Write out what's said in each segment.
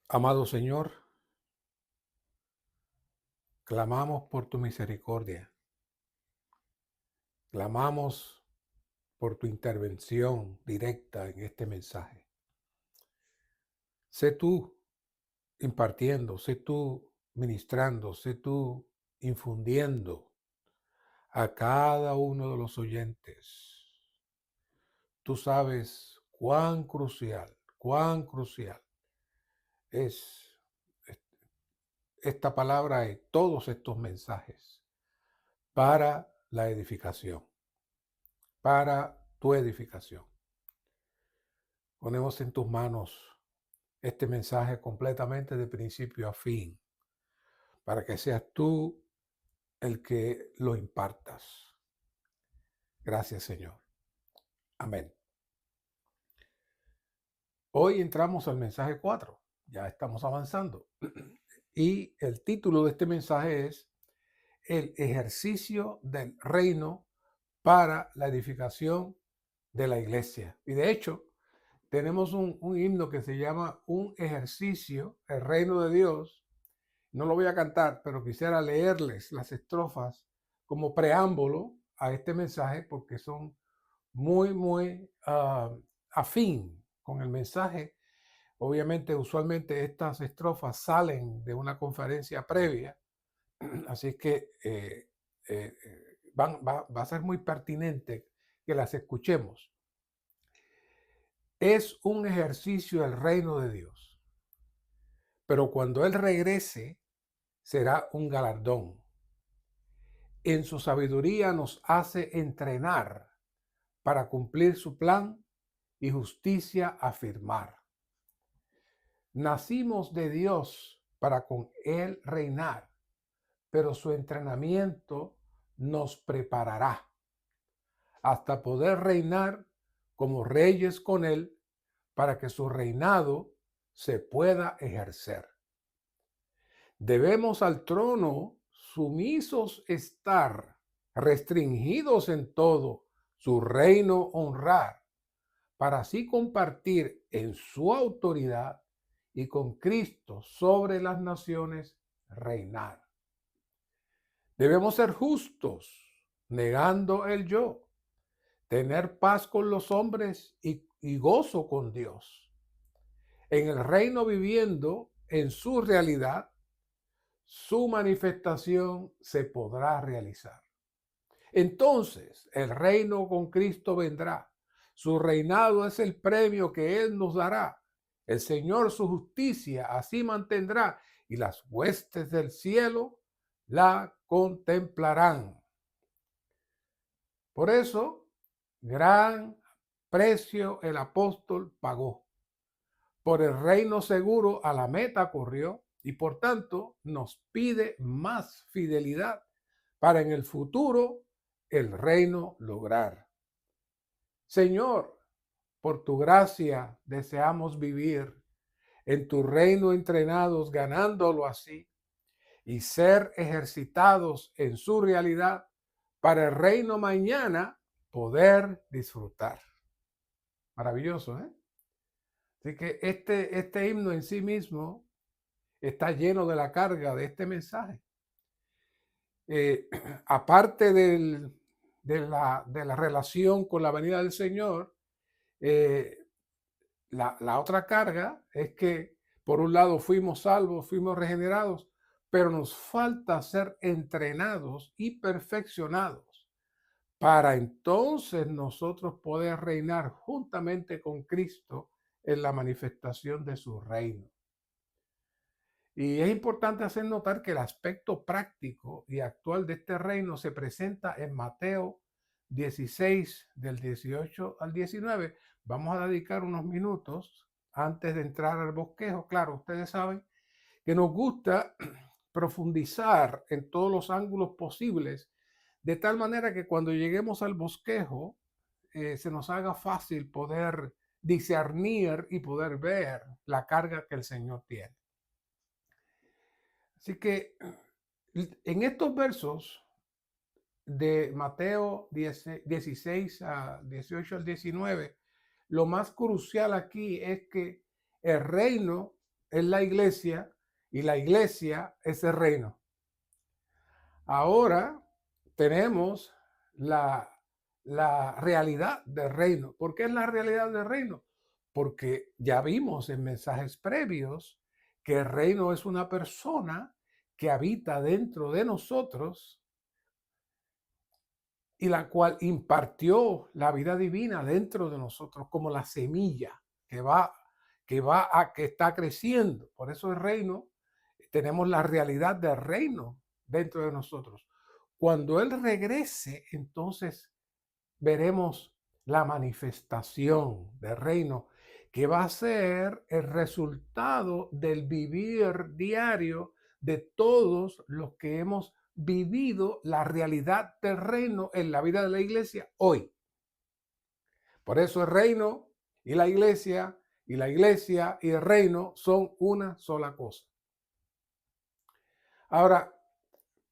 Amado Señor, clamamos por tu misericordia, clamamos por tu intervención directa en este mensaje. Sé tú impartiendo, sé tú ministrando, sé tú infundiendo a cada uno de los oyentes. Tú sabes cuán crucial es esta palabra y todos estos mensajes para la edificación, para tu edificación. Ponemos en tus manos este mensaje completamente de principio a fin, para que seas tú el que lo impartas. Gracias, Señor. Amén. Hoy entramos al mensaje 4. Ya estamos avanzando. Y el título de este mensaje es El ejercicio del reino para la edificación de la iglesia. Y de hecho, tenemos un himno que se llama Un ejercicio, el reino de Dios. No lo voy a cantar, pero quisiera leerles las estrofas como preámbulo a este mensaje porque son muy afín con el mensaje. Obviamente, usualmente estas estrofas salen de una conferencia previa, así que va a ser muy pertinente que las escuchemos. Es un ejercicio del reino de Dios, pero cuando Él regrese será un galardón. En su sabiduría nos hace entrenar para cumplir su plan y justicia afirmar. Nacimos de Dios para con Él reinar, pero su entrenamiento nos preparará hasta poder reinar como reyes con Él para que su reinado se pueda ejercer. Debemos al trono sumisos estar, restringidos en todo, su reino honrar, para así compartir en su autoridad y con Cristo sobre las naciones reinar. Debemos ser justos, negando el yo, tener paz con los hombres y gozo con Dios. En el reino viviendo en su realidad, su manifestación se podrá realizar. Entonces el reino con Cristo vendrá. Su reinado es el premio que Él nos dará. El Señor su justicia así mantendrá y las huestes del cielo la contemplarán. Por eso, gran precio el apóstol pagó. Por el reino seguro a la meta corrió y por tanto nos pide más fidelidad para en el futuro el reino lograr. Señor, por tu gracia deseamos vivir en tu reino entrenados, ganándolo así, y ser ejercitados en su realidad para el reino mañana poder disfrutar. Maravilloso, ¿eh? Así que este himno en sí mismo está lleno de la carga de este mensaje. Eh, aparte de la relación con la venida del Señor, eh, la otra carga es que, por un lado, fuimos salvos, fuimos regenerados, pero nos falta ser entrenados y perfeccionados para entonces nosotros poder reinar juntamente con Cristo en la manifestación de su reino. Y es importante hacer notar que el aspecto práctico y actual de este reino se presenta en Mateo 16, del 18 al 19. Vamos a dedicar unos minutos antes de entrar al bosquejo. Claro, ustedes saben que nos gusta profundizar en todos los ángulos posibles, de tal manera que cuando lleguemos al bosquejo se nos haga fácil poder discernir y poder ver la carga que el Señor tiene. Así que en estos versos de Mateo 16 a 18 al 19, lo más crucial aquí es que el reino es la iglesia y la iglesia es el reino. Ahora tenemos la, la realidad del reino. ¿Por qué es la realidad del reino? Porque ya vimos en mensajes previos que el reino es una persona que habita dentro de nosotros y la cual impartió la vida divina dentro de nosotros como la semilla que está creciendo. Por eso el reino, tenemos la realidad del reino dentro de nosotros. Cuando Él regrese, entonces veremos la manifestación del reino, que va a ser el resultado del vivir diario de todos los que hemos vivido la realidad del reino en la vida de la iglesia hoy. Por eso el reino y la iglesia y el reino son una sola cosa. Ahora,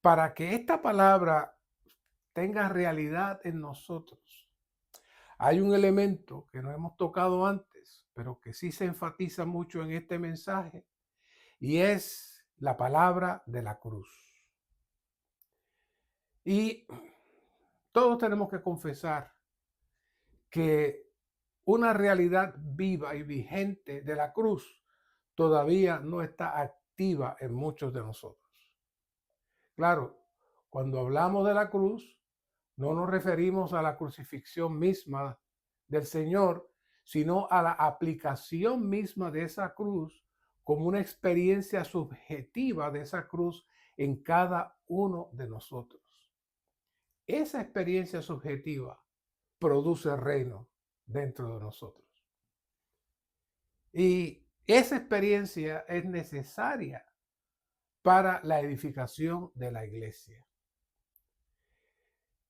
para que esta palabra tenga realidad en nosotros, hay un elemento que no hemos tocado antes, pero que sí se enfatiza mucho en este mensaje, y es la palabra de la cruz. Y todos tenemos que confesar que una realidad viva y vigente de la cruz todavía no está activa en muchos de nosotros. Claro, cuando hablamos de la cruz, no nos referimos a la crucifixión misma del Señor, sino a la aplicación misma de esa cruz como una experiencia subjetiva de esa cruz en cada uno de nosotros. Esa experiencia subjetiva produce reino dentro de nosotros. Y esa experiencia es necesaria para la edificación de la iglesia.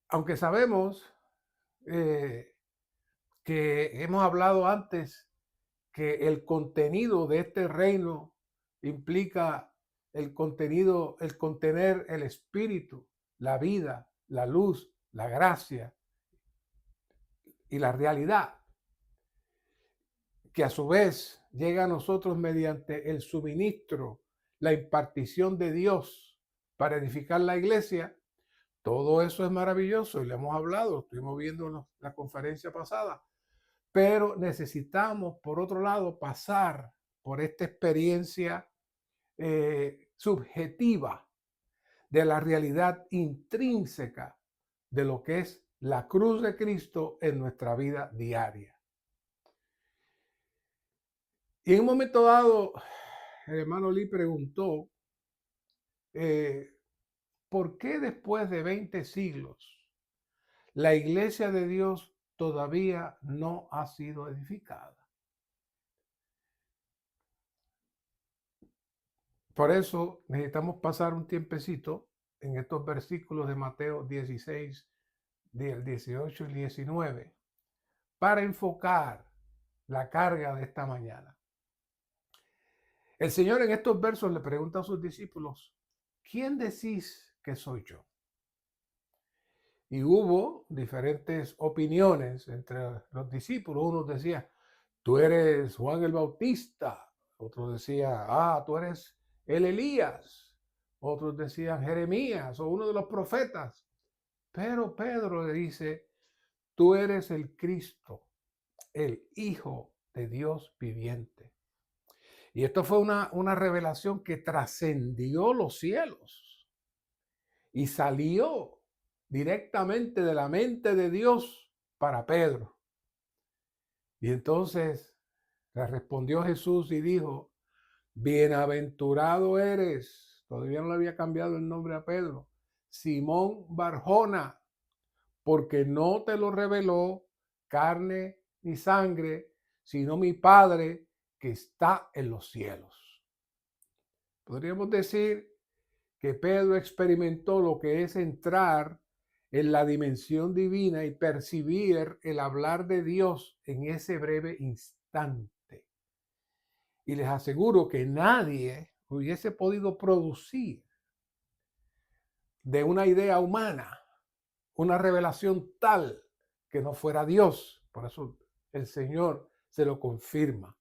Aunque sabemos que hemos hablado antes que el contenido de este reino implica el contenido, el contener el espíritu, la vida, la luz, la gracia y la realidad, que a su vez llega a nosotros mediante el suministro, la impartición de Dios para edificar la iglesia. Todo eso es maravilloso y le hemos hablado, estuvimos viendo en la conferencia pasada, pero necesitamos, por otro lado, pasar por esta experiencia subjetiva de la realidad intrínseca de lo que es la cruz de Cristo en nuestra vida diaria. Y en un momento dado, el hermano Lee preguntó, ¿por qué después de 20 siglos la iglesia de Dios todavía no ha sido edificada? Por eso necesitamos pasar un tiempecito en estos versículos de Mateo 16, del 18 y 19, para enfocar la carga de esta mañana. El Señor en estos versos le pregunta a sus discípulos, ¿quién decís que soy yo? Y hubo diferentes opiniones entre los discípulos. Unos decían, tú eres Juan el Bautista. Otros decían, tú eres el Elías. Otros decían Jeremías o uno de los profetas. Pero Pedro le dice, tú eres el Cristo, el Hijo de Dios viviente. Y esto fue una revelación que trascendió los cielos y salió directamente de la mente de Dios para Pedro. Y entonces le respondió Jesús y dijo, bienaventurado eres, todavía no le había cambiado el nombre a Pedro, Simón Barjona, porque no te lo reveló carne ni sangre, sino mi Padre que está en los cielos. Podríamos decir que Pedro experimentó lo que es entrar en la dimensión divina y percibir el hablar de Dios en ese breve instante. Y les aseguro que nadie hubiese podido producir de una idea humana una revelación tal que no fuera Dios. Por eso el Señor se lo confirma.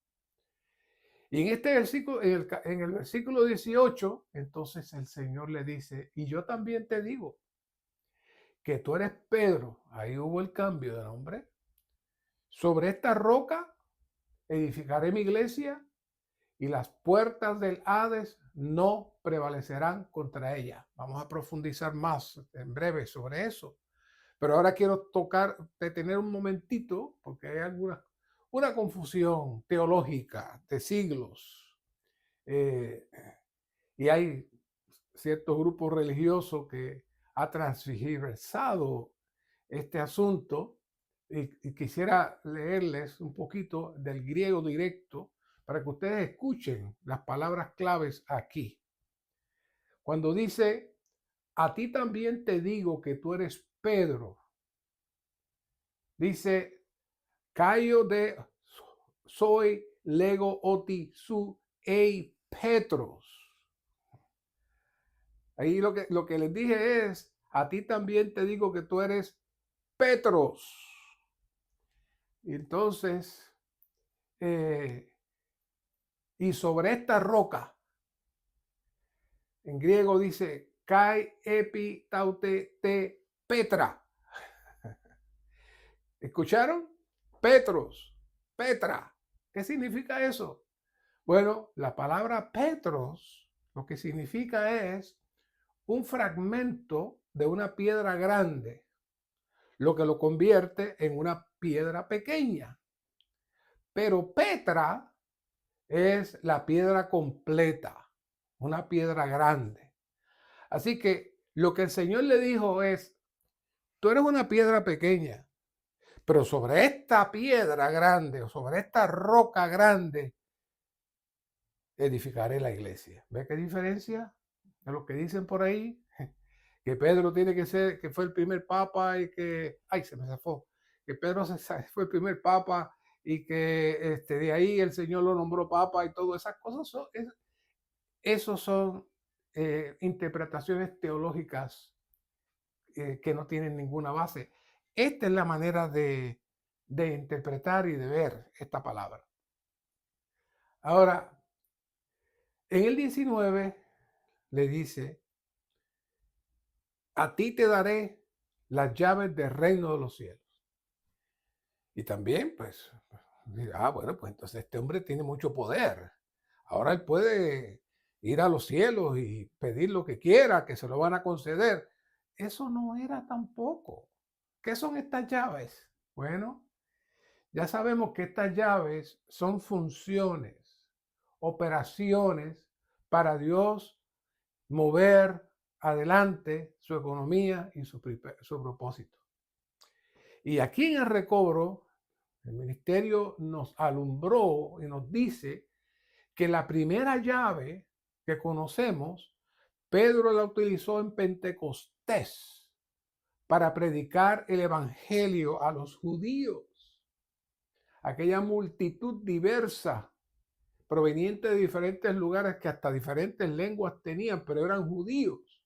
Y en este versículo, en el versículo 18, entonces el Señor le dice, y yo también te digo que tú eres Pedro, ahí hubo el cambio de nombre, sobre esta roca edificaré mi iglesia y las puertas del Hades no prevalecerán contra ella. Vamos a profundizar más en breve sobre eso. Pero ahora quiero detener un momentito, porque hay una confusión teológica de siglos. Y hay ciertos grupos religiosos que ha transgiversado este asunto y quisiera leerles un poquito del griego directo para que ustedes escuchen las palabras claves aquí. Cuando dice, a ti también te digo que tú eres Pedro, dice, Caio de soy lego oti su ei Petros. Ahí lo que les dije es, a ti también te digo que tú eres Petros. Y entonces, y sobre esta roca, en griego dice, kai epi taute te Petra. ¿Escucharon? Petros, Petra. ¿Qué significa eso? Bueno, la palabra Petros lo que significa es un fragmento de una piedra grande, lo que lo convierte en una piedra pequeña. Pero Petra es la piedra completa, una piedra grande. Así que lo que el Señor le dijo es, tú eres una piedra pequeña, pero sobre esta piedra grande o sobre esta roca grande edificaré la iglesia. ¿Ve qué diferencia de lo que dicen por ahí? Que Pedro tiene que ser, que fue el primer papa y que, ay, se me zafó, que Pedro fue el primer papa y que de ahí el Señor lo nombró papa y todas esas cosas, esos son interpretaciones teológicas que no tienen ninguna base. Esta es la manera de interpretar y de ver esta palabra. Ahora, en el 19 le dice, a ti te daré las llaves del reino de los cielos. Y también, pues, bueno, pues entonces este hombre tiene mucho poder. Ahora él puede ir a los cielos y pedir lo que quiera, que se lo van a conceder. Eso no era tampoco. ¿Qué son estas llaves? Bueno, ya sabemos que estas llaves son funciones, operaciones para Dios mover adelante su economía y su propósito. Y aquí en el recobro, el ministerio nos alumbró y nos dice que la primera llave que conocemos, Pedro la utilizó en Pentecostés para predicar el evangelio a los judíos. Aquella multitud diversa, proveniente de diferentes lugares que hasta diferentes lenguas tenían, pero eran judíos.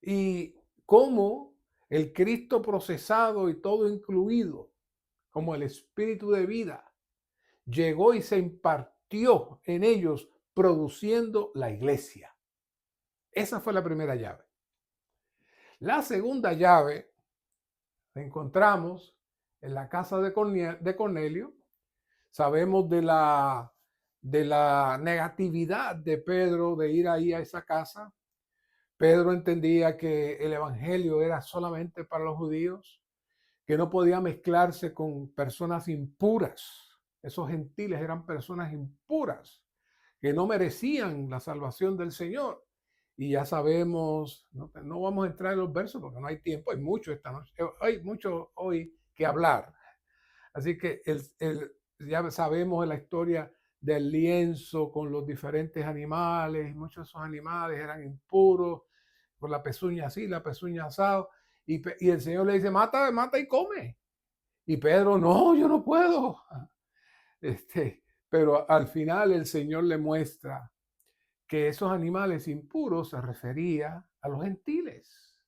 Y cómo el Cristo procesado y todo incluido, como el espíritu de vida, llegó y se impartió en ellos, produciendo la iglesia. Esa fue la primera llave. La segunda llave la encontramos en la casa de Cornelio. Sabemos de la negatividad de Pedro de ir ahí a esa casa. Pedro entendía que el evangelio era solamente para los judíos, que no podía mezclarse con personas impuras. Esos gentiles eran personas impuras que no merecían la salvación del Señor. Y ya sabemos, no vamos a entrar en los versos porque no hay tiempo, hay mucho esta noche, hay mucho hoy que hablar. Así que ya sabemos la historia del lienzo con los diferentes animales, muchos de esos animales eran impuros, con la pezuña así, la pezuña asado, y el Señor le dice, mata, mata y come. Y Pedro, no, yo no puedo. Pero al final el Señor le muestra que esos animales impuros se refería a los gentiles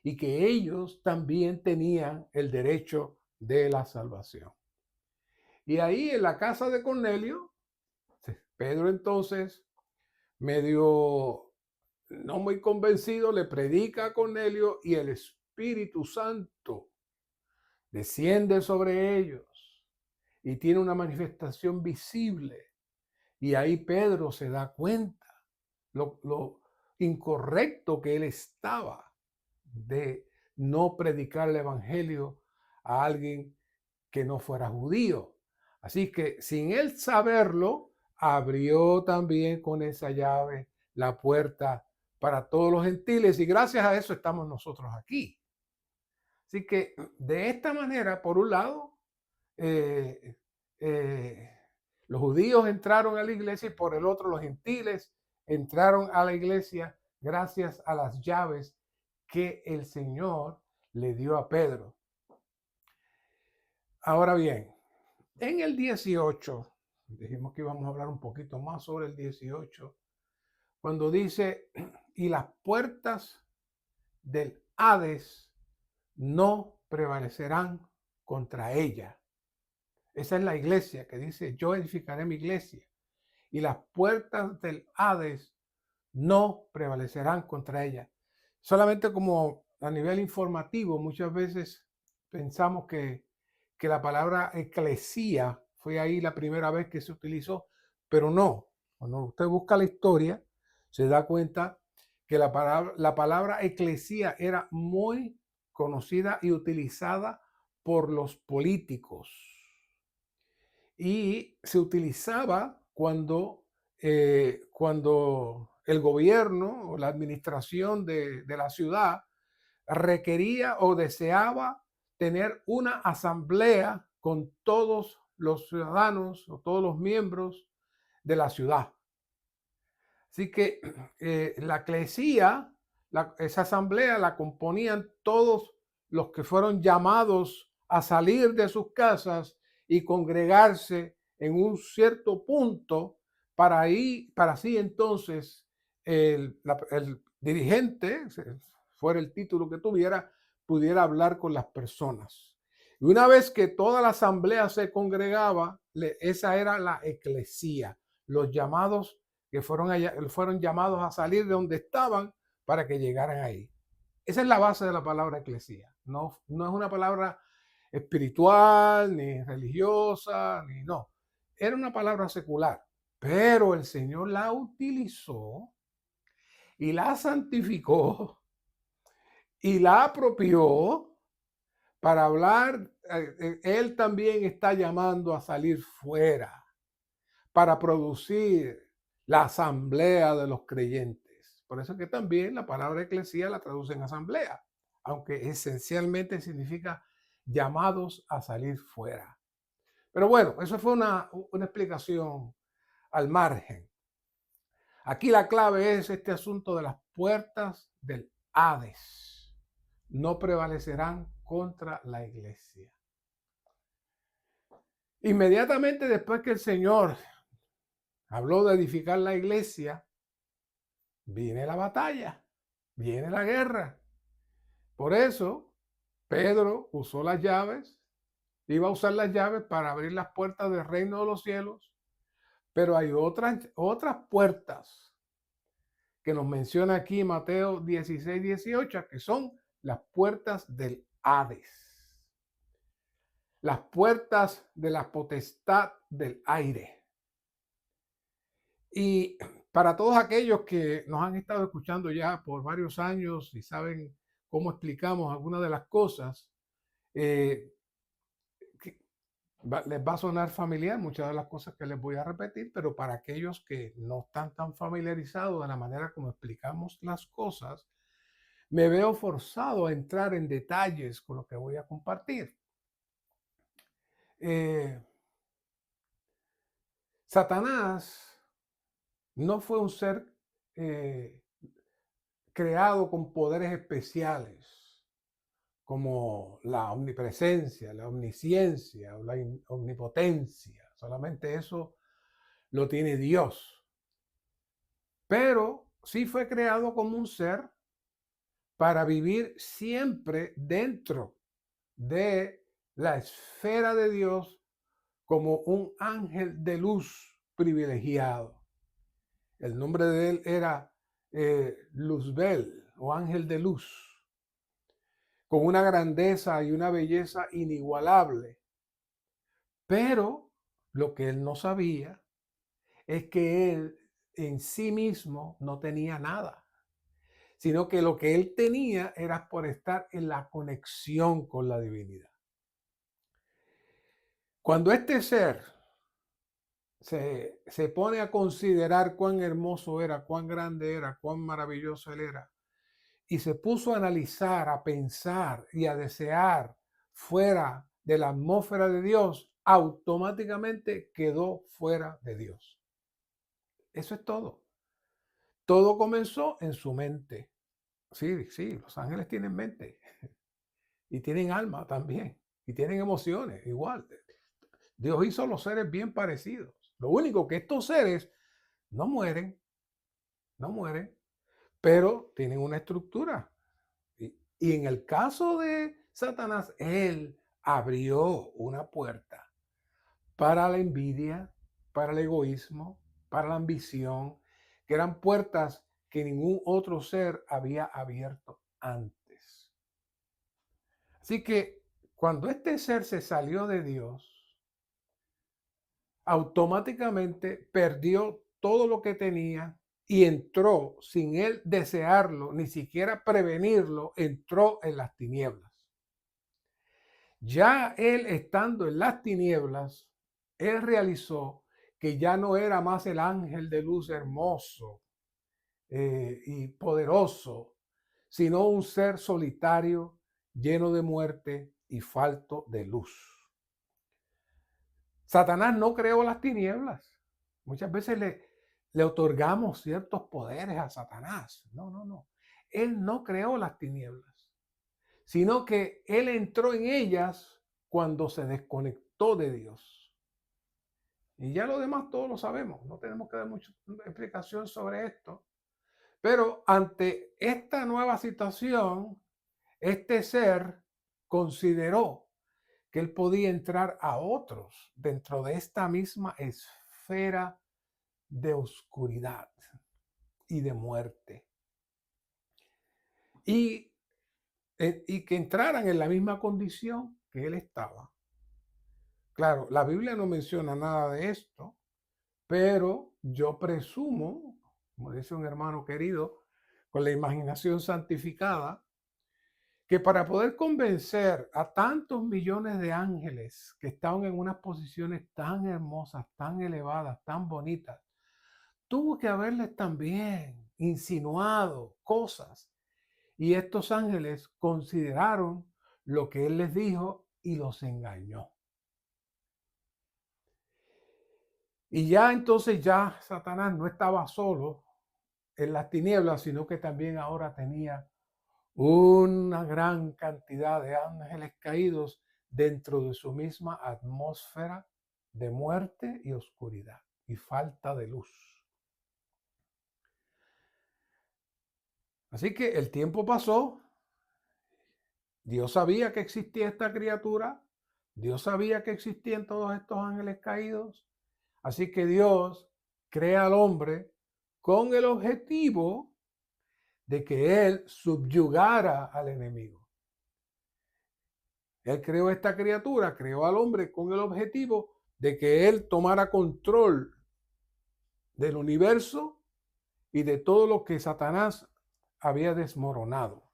y que ellos también tenían el derecho de la salvación. Y ahí en la casa de Cornelio Pedro entonces, medio no muy convencido, le predica a Cornelio y el Espíritu Santo desciende sobre ellos y tiene una manifestación visible. Y ahí Pedro se da cuenta lo incorrecto que él estaba de no predicar el evangelio a alguien que no fuera judío. Así que sin él saberlo, abrió también con esa llave la puerta para todos los gentiles y gracias a eso estamos nosotros aquí. Así que de esta manera, por un lado, eh, eh, los judíos entraron a la iglesia y por el otro los gentiles entraron a la iglesia gracias a las llaves que el Señor le dio a Pedro. Ahora bien, en el 18, dijimos que íbamos a hablar un poquito más sobre el 18, cuando dice, y las puertas del Hades no prevalecerán contra ella. Esa es la iglesia que dice, yo edificaré mi iglesia y las puertas del Hades no prevalecerán contra ella. Solamente como a nivel informativo, muchas veces pensamos que la palabra eclesía fue ahí la primera vez que se utilizó, pero no. Cuando usted busca la historia, se da cuenta que la palabra eclesía era muy conocida y utilizada por los políticos. Y se utilizaba cuando el gobierno o la administración de la ciudad requería o deseaba tener una asamblea con todos los ciudadanos o todos los miembros de la ciudad. Así que la eclesía, esa asamblea la componían todos los que fueron llamados a salir de sus casas y congregarse en un cierto punto para así entonces el dirigente, fuera el título que tuviera, pudiera hablar con las personas. Y una vez que toda la asamblea se congregaba, esa era la eclesía, los llamados que fueron llamados a salir de donde estaban para que llegaran ahí. Esa es la base de la palabra eclesía. No es una palabra espiritual, ni religiosa, ni no. Era una palabra secular, pero el Señor la utilizó y la santificó y la apropió para hablar. Él también está llamando a salir fuera para producir la asamblea de los creyentes. Por eso que también la palabra eclesía la traducen asamblea, aunque esencialmente significa llamados a salir fuera. Pero bueno, eso fue una explicación al margen. Aquí la clave es este asunto de las puertas del Hades. No prevalecerán contra la iglesia. Inmediatamente después que el Señor habló de edificar la iglesia, viene la batalla, viene la guerra. Por eso, Pedro usó las llaves, iba a usar las llaves para abrir las puertas del reino de los cielos, pero hay otras puertas que nos menciona aquí Mateo 16, 18, que son las puertas del Hades, las puertas de la potestad del aire. Y para todos aquellos que nos han estado escuchando ya por varios años y saben cómo explicamos algunas de las cosas, les va a sonar familiar muchas de las cosas que les voy a repetir, pero para aquellos que no están tan familiarizados de la manera como explicamos las cosas, me veo forzado a entrar en detalles con lo que voy a compartir. Satanás no fue un ser creado con poderes especiales como la omnipresencia, la omnisciencia o la omnipotencia. Solamente eso lo tiene Dios. Pero sí fue creado como un ser para vivir siempre dentro de la esfera de Dios como un ángel de luz privilegiado. El nombre de él era Luzbel o ángel de luz, con una grandeza y una belleza inigualable. Pero lo que él no sabía es que él en sí mismo no tenía nada, sino que lo que él tenía era por estar en la conexión con la divinidad. Cuando este ser se pone a considerar cuán hermoso era, cuán grande era, cuán maravilloso él era, y se puso a analizar, a pensar y a desear fuera de la atmósfera de Dios, automáticamente quedó fuera de Dios. Eso es todo. Todo comenzó en su mente. Sí, sí, los ángeles tienen mente y tienen alma también y tienen emociones igual. Dios hizo los seres bien parecidos. Lo único que estos seres no mueren, no mueren, pero tienen una estructura. Y en el caso de Satanás, él abrió una puerta para la envidia, para el egoísmo, para la ambición, que eran puertas que ningún otro ser había abierto antes. Así que cuando este ser se salió de Dios, automáticamente perdió todo lo que tenía y entró sin él desearlo, ni siquiera prevenirlo, entró en las tinieblas. Ya él estando en las tinieblas, él realizó que ya no era más el ángel de luz hermoso y poderoso, sino un ser solitario, lleno de muerte y falto de luz. Satanás no creó las tinieblas. Muchas veces le otorgamos ciertos poderes a Satanás. No, no, no. Él no creó las tinieblas, sino que él entró en ellas cuando se desconectó de Dios. Y ya lo demás todos lo sabemos. No tenemos que dar mucha explicación sobre esto. Pero ante esta nueva situación, este ser consideró que él podía entrar a otros dentro de esta misma esfera de oscuridad y de muerte. Y que entraran en la misma condición que él estaba. Claro, la Biblia no menciona nada de esto, pero yo presumo, como dice un hermano querido, con la imaginación santificada, que para poder convencer a tantos millones de ángeles que estaban en unas posiciones tan hermosas, tan elevadas, tan bonitas, tuvo que haberles también insinuado cosas. Y estos ángeles consideraron lo que él les dijo y los engañó. Y ya entonces ya Satanás no estaba solo en las tinieblas, sino que también ahora tenía una gran cantidad de ángeles caídos dentro de su misma atmósfera de muerte y oscuridad y falta de luz. Así que el tiempo pasó, Dios sabía que existía esta criatura, Dios sabía que existían todos estos ángeles caídos, así que Dios crea al hombre con el objetivo de que él subyugara al enemigo. Él creó esta criatura, creó al hombre con el objetivo de que él tomara control del universo y de todo lo que Satanás había desmoronado.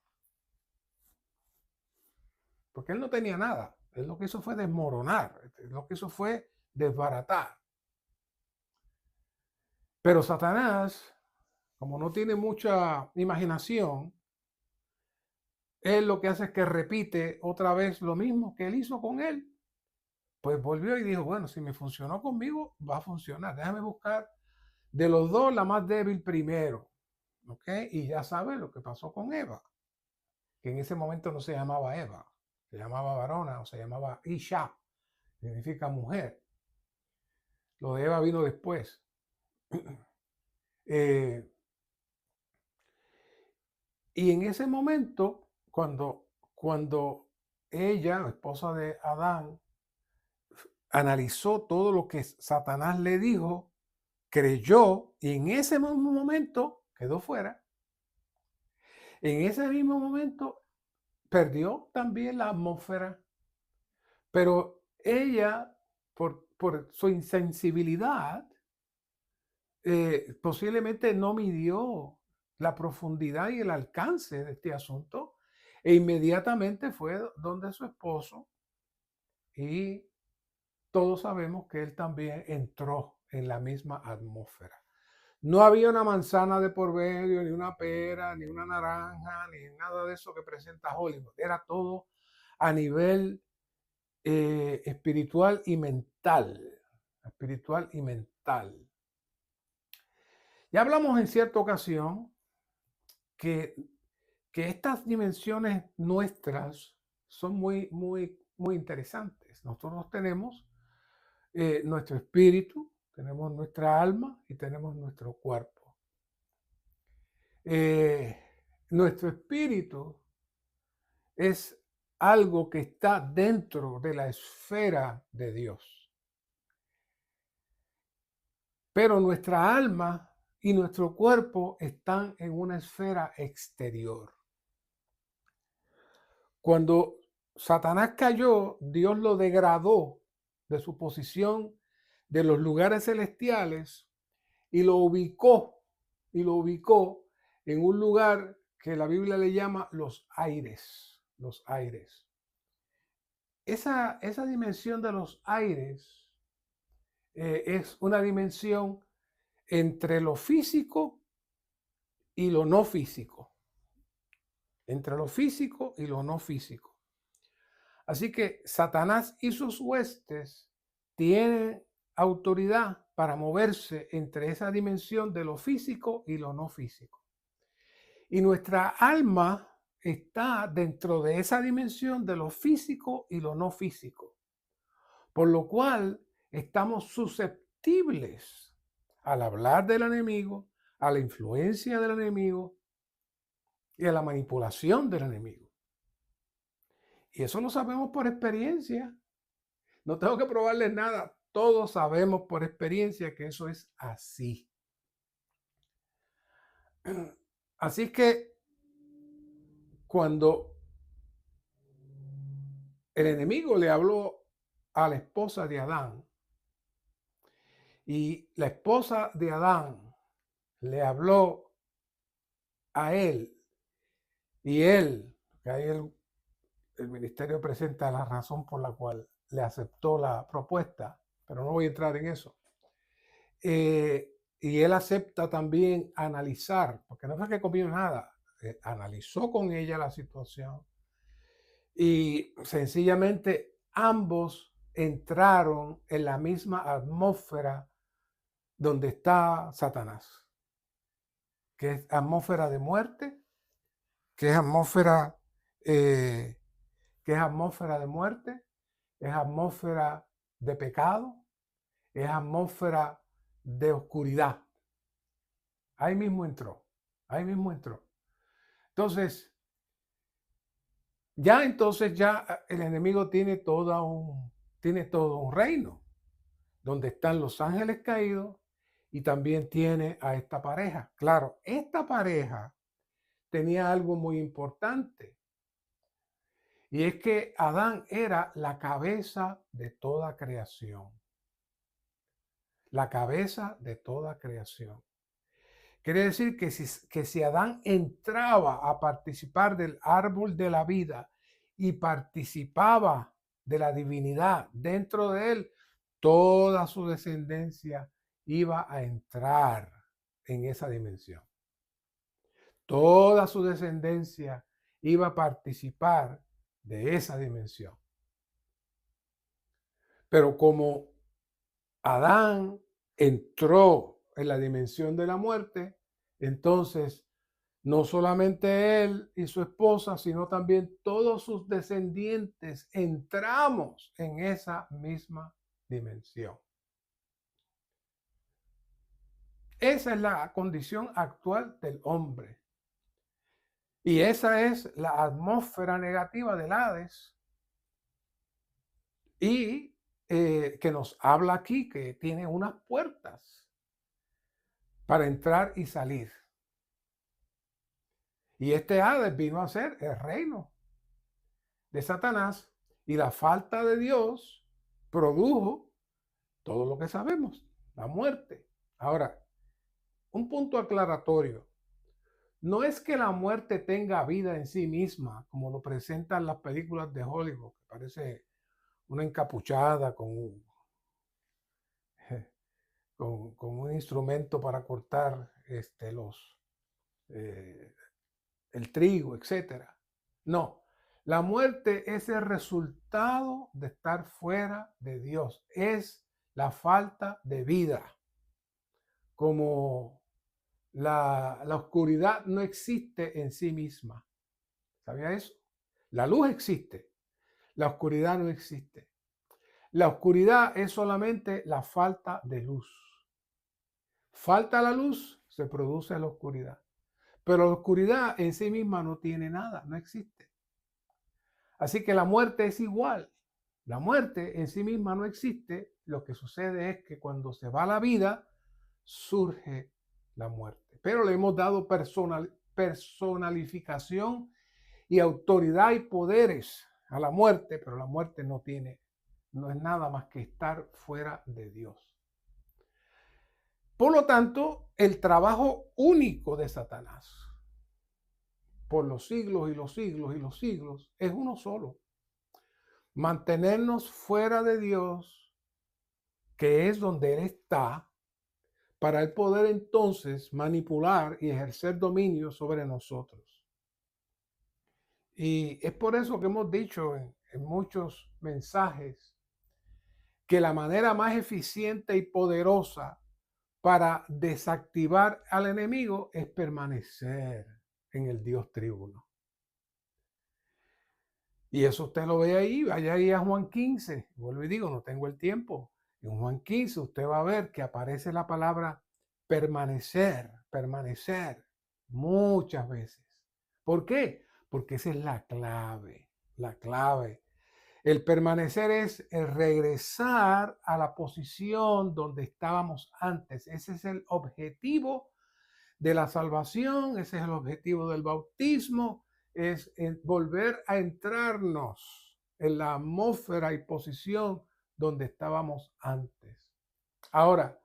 Porque él no tenía nada. Él lo que hizo fue desmoronar. Lo que hizo fue desbaratar. Pero Satanás, como no tiene mucha imaginación, él lo que hace es que repite otra vez lo mismo que él hizo con él. Pues volvió y dijo, bueno, si me funcionó conmigo, va a funcionar. Déjame buscar de los dos la más débil primero. ¿Ok? Y ya sabe lo que pasó con Eva, que en ese momento no se llamaba Eva, se llamaba varona o se llamaba Isha, significa mujer. Lo de Eva vino después. Y en ese momento, cuando ella, esposa de Adán, analizó todo lo que Satanás le dijo, creyó y en ese mismo momento quedó fuera. En ese mismo momento perdió también la atmósfera, pero ella, por su insensibilidad, posiblemente no midió la profundidad y el alcance de este asunto e inmediatamente fue donde su esposo y todos sabemos que él también entró en la misma atmósfera. No había una manzana de por medio, ni una pera, ni una naranja, ni nada de eso que presenta Hollywood. Era todo a nivel espiritual y mental. Espiritual y mental. Ya hablamos en cierta ocasión que, que estas dimensiones nuestras son muy interesantes. Nosotros tenemos nuestro espíritu, tenemos nuestra alma y tenemos nuestro cuerpo. Nuestro espíritu es algo que está dentro de la esfera de Dios. Pero nuestra alma y nuestro cuerpo están en una esfera exterior. Cuando Satanás cayó, Dios lo degradó de su posición de los lugares celestiales y lo ubicó en un lugar que la Biblia le llama los aires. Los aires. Esa dimensión de los aires es una dimensión entre lo físico y lo no físico. Entre lo físico y lo no físico. Así que Satanás y sus huestes tienen autoridad para moverse entre esa dimensión de lo físico y lo no físico. Y nuestra alma está dentro de esa dimensión de lo físico y lo no físico. Por lo cual estamos susceptibles al hablar del enemigo, a la influencia del enemigo y a la manipulación del enemigo. Y eso lo sabemos por experiencia. No tengo que probarles nada. Todos sabemos por experiencia que eso es así. Así que cuando el enemigo le habló a la esposa de Adán y la esposa de Adán le habló a él y él, que ahí el ministerio presenta la razón por la cual le aceptó la propuesta, pero no voy a entrar en eso. Y él acepta también analizar, porque no fue que comió nada, analizó con ella la situación y sencillamente ambos entraron en la misma atmósfera donde está Satanás, que es atmósfera de muerte, que es atmósfera, de muerte, es atmósfera de pecado, es atmósfera de oscuridad. Ahí mismo entró, ahí mismo entró. Entonces ya el enemigo tiene todo un reino donde están los ángeles caídos y también tiene a esta pareja. Claro, esta pareja tenía algo muy importante y es que Adán era la cabeza de toda creación. La cabeza de toda creación. Quiere decir que si Adán entraba a participar del árbol de la vida y participaba de la divinidad dentro de él, toda su descendencia iba a entrar en esa dimensión. Toda su descendencia iba a participar de esa dimensión. Pero como Adán entró en la dimensión de la muerte, entonces no solamente él y su esposa, sino también todos sus descendientes entramos en esa misma dimensión. Esa es la condición actual del hombre. Y esa es la atmósfera negativa del Hades. Y que nos habla aquí que tiene unas puertas. para entrar y salir. Y este Hades vino a ser el reino de Satanás, y la falta de Dios produjo todo lo que sabemos, la muerte. Ahora, un punto aclaratorio. No es que la muerte tenga vida en sí misma, como lo presentan las películas de Hollywood, que parece una encapuchada con un instrumento para cortar eh, el trigo, etcétera. No, la muerte es el resultado de estar fuera de Dios, es la falta de vida. Como la oscuridad no existe en sí misma. ¿Sabía eso? La luz existe, la oscuridad no existe. La oscuridad es solamente la falta de luz. Falta la luz, se produce la oscuridad. Pero la oscuridad en sí misma no tiene nada, no existe. Así que la muerte es igual. La muerte en sí misma no existe. Lo que sucede es que cuando se va la vida, surge la muerte. Pero le hemos dado personalificación y autoridad y poderes a la muerte, pero la muerte no es nada más que estar fuera de Dios. Por lo tanto, el trabajo único de Satanás por los siglos y los siglos y los siglos es uno solo: mantenernos fuera de Dios, que es donde Él está, para Él poder entonces manipular y ejercer dominio sobre nosotros. Y es por eso que hemos dicho en muchos mensajes que la manera más eficiente y poderosa para desactivar al enemigo es permanecer en el Dios triuno. Y eso usted lo ve ahí, vaya ahí a Juan 15, vuelvo y digo, no tengo el tiempo. En Juan 15 usted va a ver que aparece la palabra permanecer, permanecer, muchas veces. ¿Por qué? Porque esa es la clave, la clave. El permanecer es el regresar a la posición donde estábamos antes. Ese es el objetivo de la salvación, ese es el objetivo del bautismo, es volver a entrarnos en la atmósfera y posición donde estábamos antes. Ahora,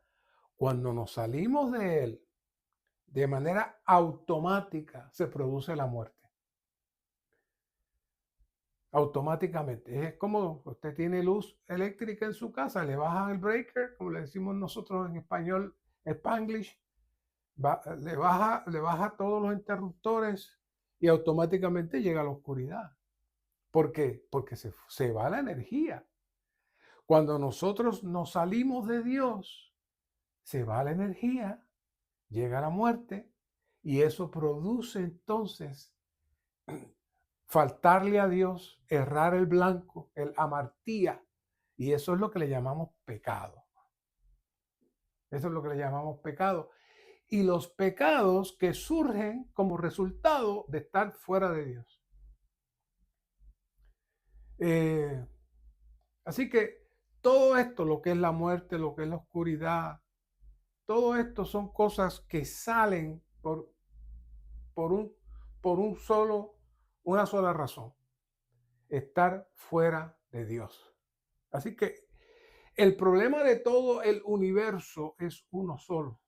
cuando nos salimos de él, de manera automática se produce la muerte. Automáticamente. Es como usted tiene luz eléctrica en su casa, le bajan el breaker, como le decimos nosotros en español, Spanglish, le baja todos los interruptores y automáticamente llega la oscuridad. ¿Por qué? Porque se va la energía. Cuando nosotros nos salimos de Dios, se va la energía, llega la muerte, y eso produce entonces faltarle a Dios, errar el blanco, el amartía, y eso es lo que le llamamos pecado. Eso es lo que le llamamos pecado. Y los pecados que surgen como resultado de estar fuera de Dios. Así que todo esto, lo que es la muerte, lo que es la oscuridad, todo esto son cosas que salen por un, por una sola razón: estar fuera de Dios. Así que el problema de todo el universo es uno solo: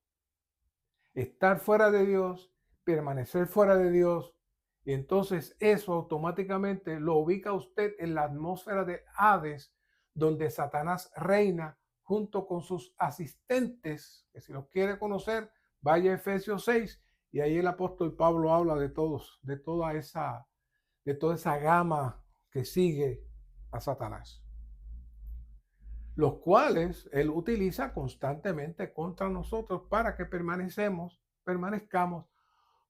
estar fuera de Dios, permanecer fuera de Dios. Y entonces eso automáticamente lo ubica usted en la atmósfera de Hades, donde Satanás reina junto con sus asistentes, que si los quiere conocer, vaya a Efesios 6, y ahí el apóstol Pablo habla de todos, de toda esa gama que sigue a Satanás, los cuales él utiliza constantemente contra nosotros para que permanezcamos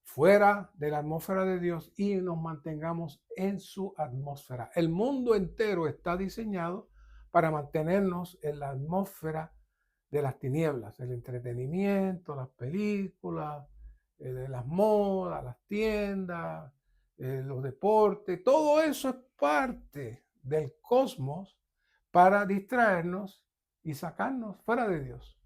fuera de la atmósfera de Dios y nos mantengamos en su atmósfera. El mundo entero está diseñado para mantenernos en la atmósfera de las tinieblas: el entretenimiento, las películas, las modas, las tiendas, los deportes. Todo eso es parte del cosmos para distraernos y sacarnos fuera de Dios.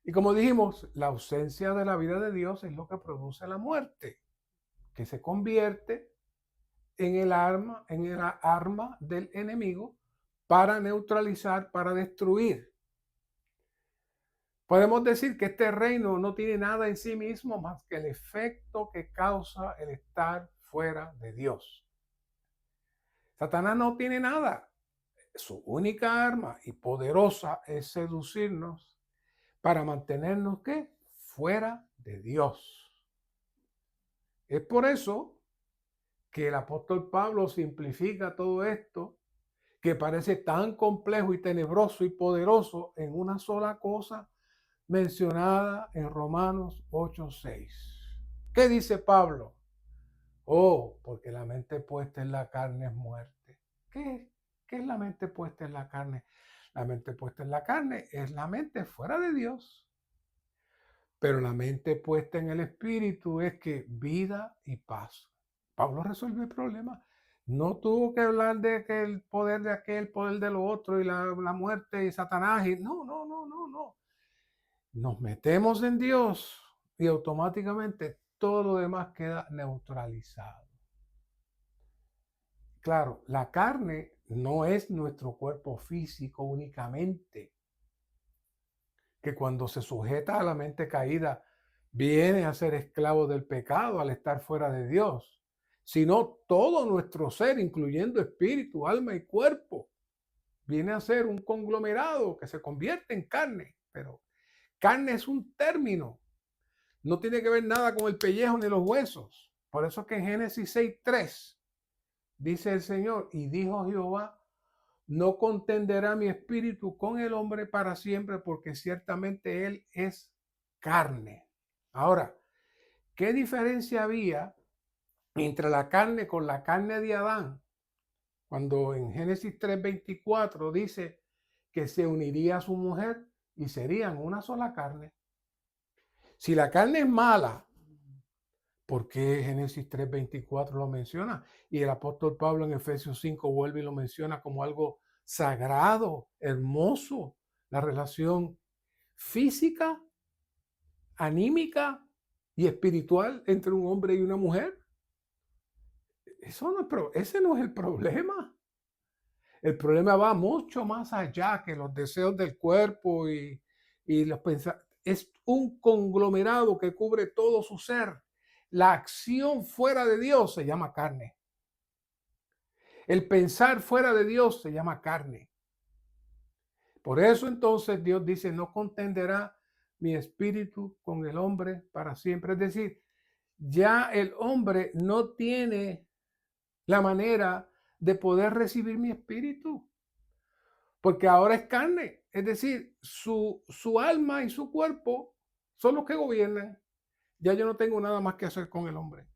Y como dijimos, la ausencia de la vida de Dios es lo que produce la muerte, que se convierte en el arma del enemigo para neutralizar, para destruir. Podemos decir que este reino no tiene nada en sí mismo más que el efecto que causa el estar fuera de Dios. Satanás no tiene nada. Su única arma y poderosa es seducirnos para mantenernos ¿qué? Fuera de Dios. Es por eso que el apóstol Pablo simplifica todo esto, que parece tan complejo y tenebroso y poderoso, en una sola cosa mencionada en Romanos 8:6. ¿Qué dice Pablo? Oh, porque la mente puesta en la carne es muerte. ¿Qué es la mente puesta en la carne? La mente puesta en la carne es la mente fuera de Dios. Pero la mente puesta en el espíritu es que vida y paz. Pablo resolvió el problema. No tuvo que hablar de que el poder de aquel, el poder de lo otro y la muerte y Satanás. No. Nos metemos en Dios y automáticamente todo lo demás queda neutralizado. Claro, la carne no es nuestro cuerpo físico únicamente, que cuando se sujeta a la mente caída viene a ser esclavo del pecado al estar fuera de Dios, sino todo nuestro ser, incluyendo espíritu, alma y cuerpo, viene a ser un conglomerado que se convierte en carne. Pero carne es un término, no tiene que ver nada con el pellejo ni los huesos. Por eso es que en Génesis 6:3 dice el Señor, y dijo Jehová, no contenderá mi espíritu con el hombre para siempre, porque ciertamente él es carne. Ahora, ¿qué diferencia había entre la carne con la carne de Adán? Cuando en Génesis 3:24 dice que se uniría a su mujer y serían una sola carne. Si la carne es mala, ¿por qué Génesis 3:24 lo menciona? Y el apóstol Pablo en Efesios 5 vuelve y lo menciona como algo sagrado, hermoso, la relación física, anímica y espiritual entre un hombre y una mujer. Ese no es el problema. El problema va mucho más allá que los deseos del cuerpo y los pensamientos. Es un conglomerado que cubre todo su ser. La acción fuera de Dios se llama carne. El pensar fuera de Dios se llama carne. Por eso entonces Dios dice, no contenderá mi espíritu con el hombre para siempre. Es decir, ya el hombre no tiene la manera de poder recibir mi espíritu, porque ahora es carne. Es decir, su alma y su cuerpo son los que gobiernan. Ya yo no tengo nada más que hacer con el hombre.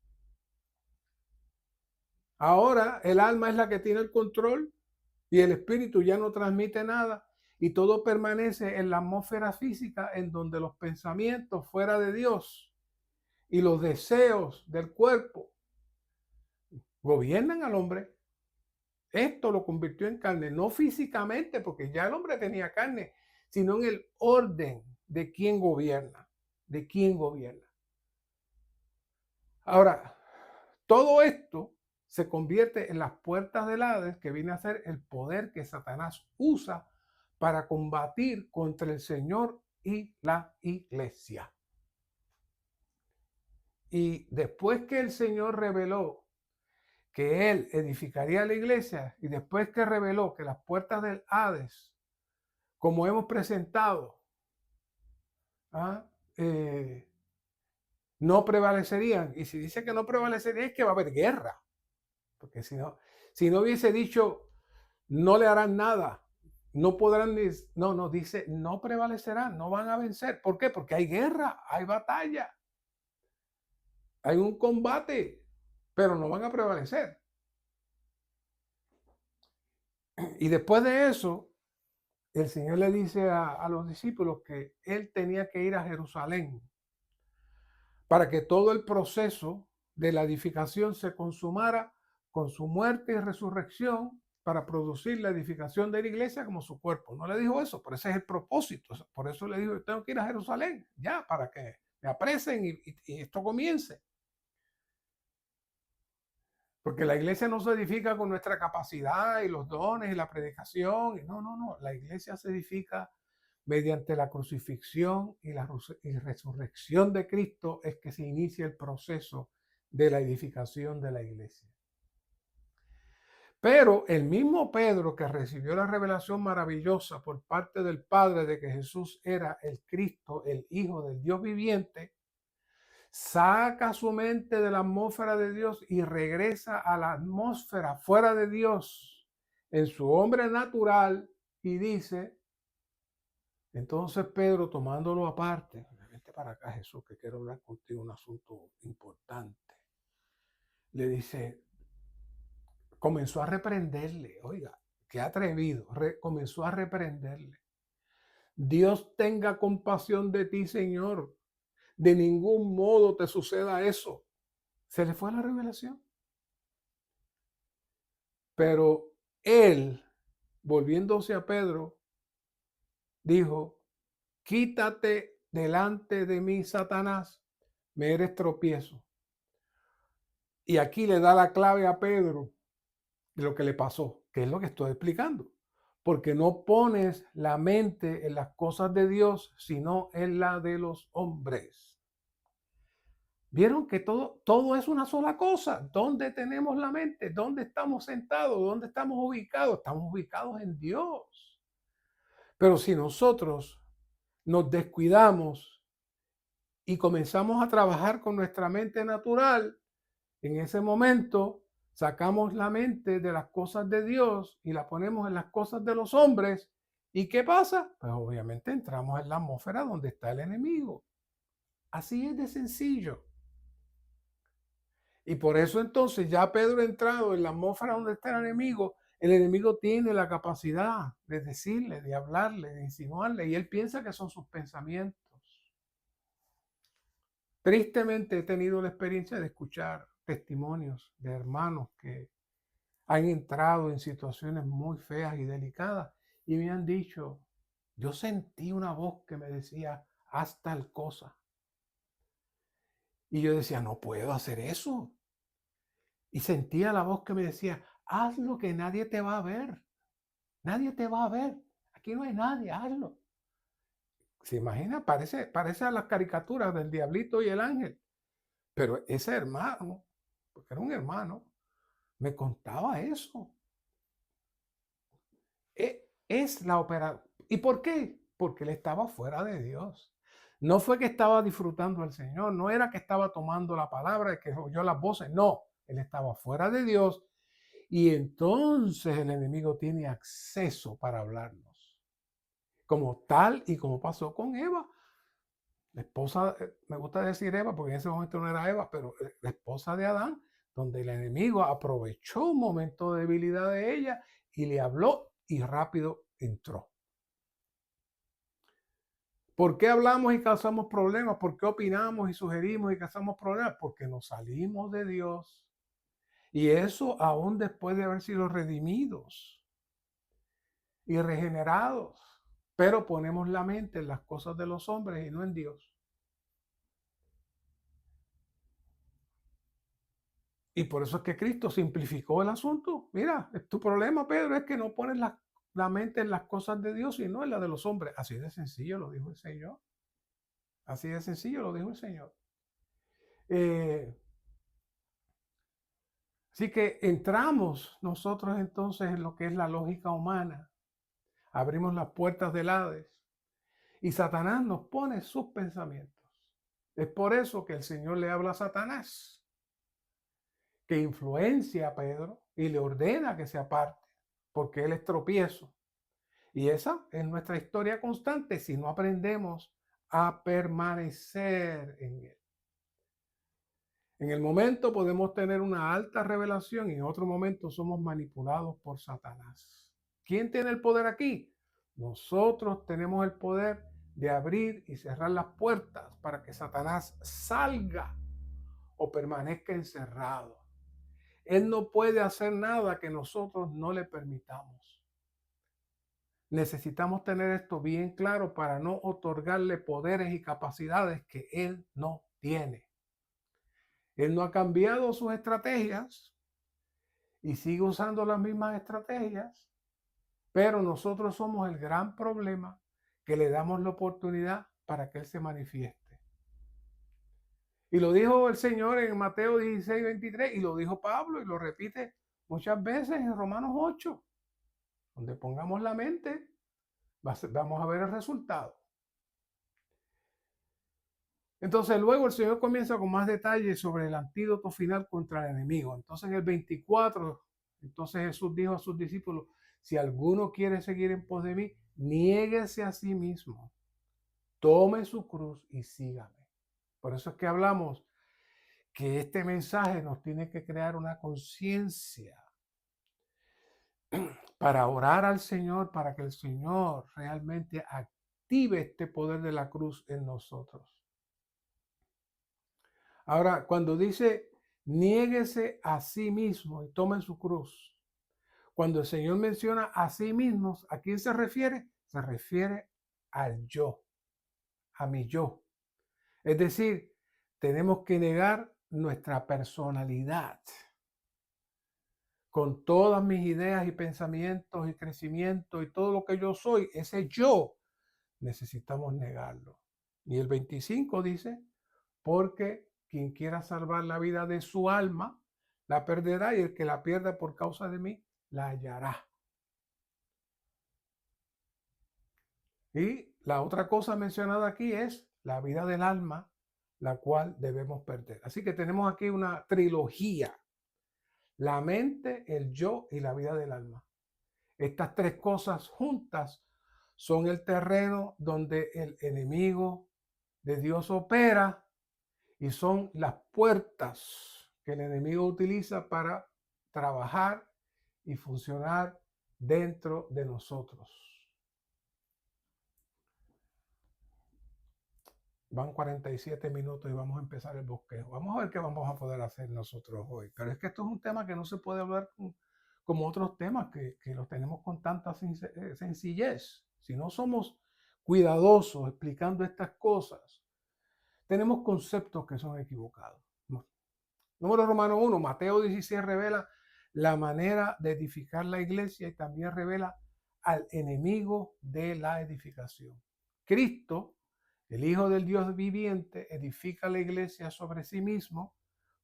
Ahora el alma es la que tiene el control y el espíritu ya no transmite nada y todo permanece en la atmósfera física en donde los pensamientos fuera de Dios y los deseos del cuerpo gobiernan al hombre. Esto lo convirtió en carne, no físicamente, porque ya el hombre tenía carne, sino en el orden de quién gobierna, de quién gobierna. Ahora, todo esto se convierte en las puertas del Hades, que viene a ser el poder que Satanás usa para combatir contra el Señor y la iglesia. Y después que el Señor reveló que Él edificaría la iglesia, y después que reveló que las puertas del Hades, como hemos presentado, no prevalecerían. Y si dice que no prevalecería es que va a haber guerra. Porque si no hubiese dicho, no le harán nada, no podrán, no, dice, no prevalecerán, no van a vencer. ¿Por qué? Porque hay guerra, hay batalla, hay un combate, pero no van a prevalecer. Y después de eso, el Señor le dice a los discípulos que Él tenía que ir a Jerusalén para que todo el proceso de la edificación se consumara con su muerte y resurrección, para producir la edificación de la iglesia como su cuerpo. No le dijo eso, pero ese es el propósito. Por eso le dijo, tengo que ir a Jerusalén, ya, para que me apresen y esto comience. Porque la iglesia no se edifica con nuestra capacidad y los dones y la predicación. No. La iglesia se edifica mediante la crucifixión y la resurrección de Cristo, es que se inicia el proceso de la edificación de la iglesia. Pero el mismo Pedro, que recibió la revelación maravillosa por parte del Padre de que Jesús era el Cristo, el Hijo del Dios viviente, saca su mente de la atmósfera de Dios y regresa a la atmósfera fuera de Dios en su hombre natural y dice, entonces Pedro, tomándolo aparte, vente para acá, Jesús, que quiero hablar contigo un asunto importante, le dice, comenzó a reprenderle, oiga, qué atrevido, comenzó a reprenderle. Dios tenga compasión de ti, Señor. De ningún modo te suceda eso. Se le fue la revelación. Pero él, volviéndose a Pedro, dijo, quítate delante de mí, Satanás, me eres tropiezo. Y aquí le da la clave a Pedro de lo que le pasó, que es lo que estoy explicando. Porque no pones la mente en las cosas de Dios, sino en la de los hombres. Vieron que todo es una sola cosa. ¿Dónde tenemos la mente? ¿Dónde estamos sentados? ¿Dónde estamos ubicados? Estamos ubicados en Dios. Pero si nosotros nos descuidamos y comenzamos a trabajar con nuestra mente natural, en ese momento sacamos la mente de las cosas de Dios y la ponemos en las cosas de los hombres. ¿Y qué pasa? Pues obviamente entramos en la atmósfera donde está el enemigo. Así es de sencillo. Y por eso entonces ya Pedro entrado en la atmósfera donde está el enemigo tiene la capacidad de decirle, de hablarle, de insinuarle, y él piensa que son sus pensamientos. Tristemente he tenido la experiencia de escuchar testimonios de hermanos que han entrado en situaciones muy feas y delicadas y me han dicho, yo sentí una voz que me decía, haz tal cosa. Y yo decía, no puedo hacer eso. Y sentía la voz que me decía, hazlo que nadie te va a ver. Nadie te va a ver. Aquí no hay nadie, hazlo. ¿Se imagina? Parece a las caricaturas del diablito y el ángel. Pero ese hermano, porque era un hermano, me contaba eso. Es la operación. ¿Y por qué? Porque él estaba fuera de Dios. No fue que estaba disfrutando al Señor, no era que estaba tomando la palabra, que oyó las voces, no, él estaba fuera de Dios y entonces el enemigo tiene acceso para hablarnos. Como tal y como pasó con Eva. La esposa, me gusta decir Eva porque en ese momento no era Eva, pero la esposa de Adán, donde el enemigo aprovechó un momento de debilidad de ella y le habló y rápido entró. ¿Por qué hablamos y causamos problemas? ¿Por qué opinamos y sugerimos y causamos problemas? Porque nos salimos de Dios. Y eso aún después de haber sido redimidos y regenerados. Pero ponemos la mente en las cosas de los hombres y no en Dios. Y por eso es que Cristo simplificó el asunto. Mira, tu problema, Pedro, es que no pones la mente en las cosas de Dios y no en las de los hombres. Así de sencillo lo dijo el Señor. Así de sencillo lo dijo el Señor. Así que entramos nosotros entonces en lo que es la lógica humana. Abrimos las puertas del Hades y Satanás nos pone sus pensamientos. Es por eso que el Señor le habla a Satanás, que influencia a Pedro y le ordena que se aparte, porque él es tropiezo. Y esa es nuestra historia constante si no aprendemos a permanecer en él. En el momento podemos tener una alta revelación y en otro momento somos manipulados por Satanás. ¿Quién tiene el poder aquí? Nosotros tenemos el poder de abrir y cerrar las puertas para que Satanás salga o permanezca encerrado. Él no puede hacer nada que nosotros no le permitamos. Necesitamos tener esto bien claro para no otorgarle poderes y capacidades que Él no tiene. Él no ha cambiado sus estrategias y sigue usando las mismas estrategias, pero nosotros somos el gran problema que le damos la oportunidad para que Él se manifieste. Y lo dijo el Señor en Mateo 16, 23, y lo dijo Pablo, y lo repite muchas veces en Romanos 8. Donde pongamos la mente, vamos a ver el resultado. Entonces luego el Señor comienza con más detalles sobre el antídoto final contra el enemigo. Entonces en el 24, entonces Jesús dijo a sus discípulos, si alguno quiere seguir en pos de mí, niéguese a sí mismo, tome su cruz y sígame. Por eso es que hablamos que este mensaje nos tiene que crear una conciencia para orar al Señor, para que el Señor realmente active este poder de la cruz en nosotros. Ahora, cuando dice niéguese a sí mismo y tomen su cruz, cuando el Señor menciona a sí mismos, ¿a quién se refiere? Se refiere al yo, a mi yo. Es decir, tenemos que negar nuestra personalidad. Con todas mis ideas y pensamientos y crecimiento y todo lo que yo soy, ese yo, necesitamos negarlo. Y el 25 dice, porque quien quiera salvar la vida de su alma, la perderá, y el que la pierda por causa de mí, la hallará. Y la otra cosa mencionada aquí es la vida del alma, la cual debemos perder. Así que tenemos aquí una trilogía: la mente, el yo y la vida del alma. Estas tres cosas juntas son el terreno donde el enemigo de Dios opera y son las puertas que el enemigo utiliza para trabajar y funcionar dentro de nosotros. Van 47 minutos y vamos a empezar el bosquejo. Vamos a ver qué vamos a poder hacer nosotros hoy. Pero es que esto es un tema que no se puede hablar como otros temas que los tenemos con tanta sencillez. Si no somos cuidadosos explicando estas cosas, tenemos conceptos que son equivocados. Número romano 1, Mateo 16 revela la manera de edificar la iglesia y también revela al enemigo de la edificación. Cristo, el Hijo del Dios viviente, edifica la iglesia sobre sí mismo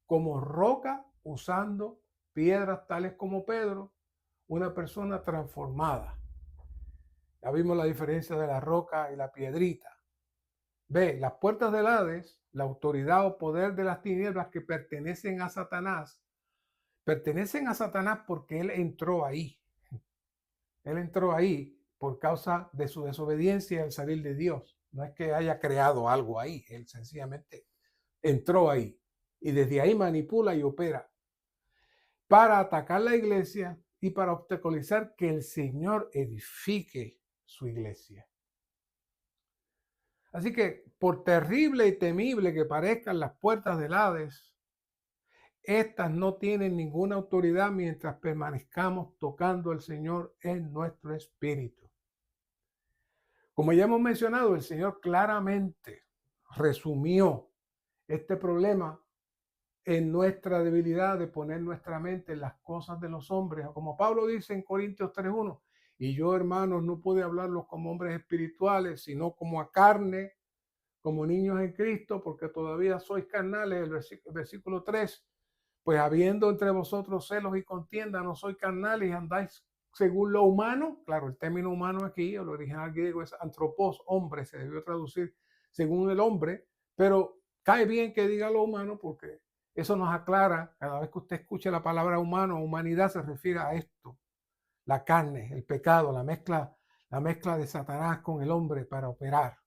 como roca, usando piedras tales como Pedro, una persona transformada. Ya vimos la diferencia de la roca y la piedrita. Ve, las puertas del Hades, la autoridad o poder de las tinieblas que pertenecen a Satanás porque él entró ahí. Él entró ahí por causa de su desobediencia al salir de Dios. No es que haya creado algo ahí, él sencillamente entró ahí. Y desde ahí manipula y opera para atacar la iglesia y para obstaculizar que el Señor edifique su iglesia. Así que, por terrible y temible que parezcan las puertas del Hades, estas no tienen ninguna autoridad mientras permanezcamos tocando al Señor en nuestro espíritu. Como ya hemos mencionado, el Señor claramente resumió este problema en nuestra debilidad de poner nuestra mente en las cosas de los hombres. Como Pablo dice en Corintios 3:1, y yo, hermanos, no pude hablarlos como hombres espirituales, sino como a carne, como niños en Cristo, porque todavía sois carnales. El versículo 3, pues habiendo entre vosotros celos y contienda, no sois carnales y andáis según lo humano. Claro, el término humano aquí, el original griego es antropos, hombre, se debió traducir según el hombre, pero cae bien que diga lo humano porque eso nos aclara. Cada vez que usted escuche la palabra humano o humanidad, se refiere a esto: la carne, el pecado, la mezcla de Satanás con el hombre para operar.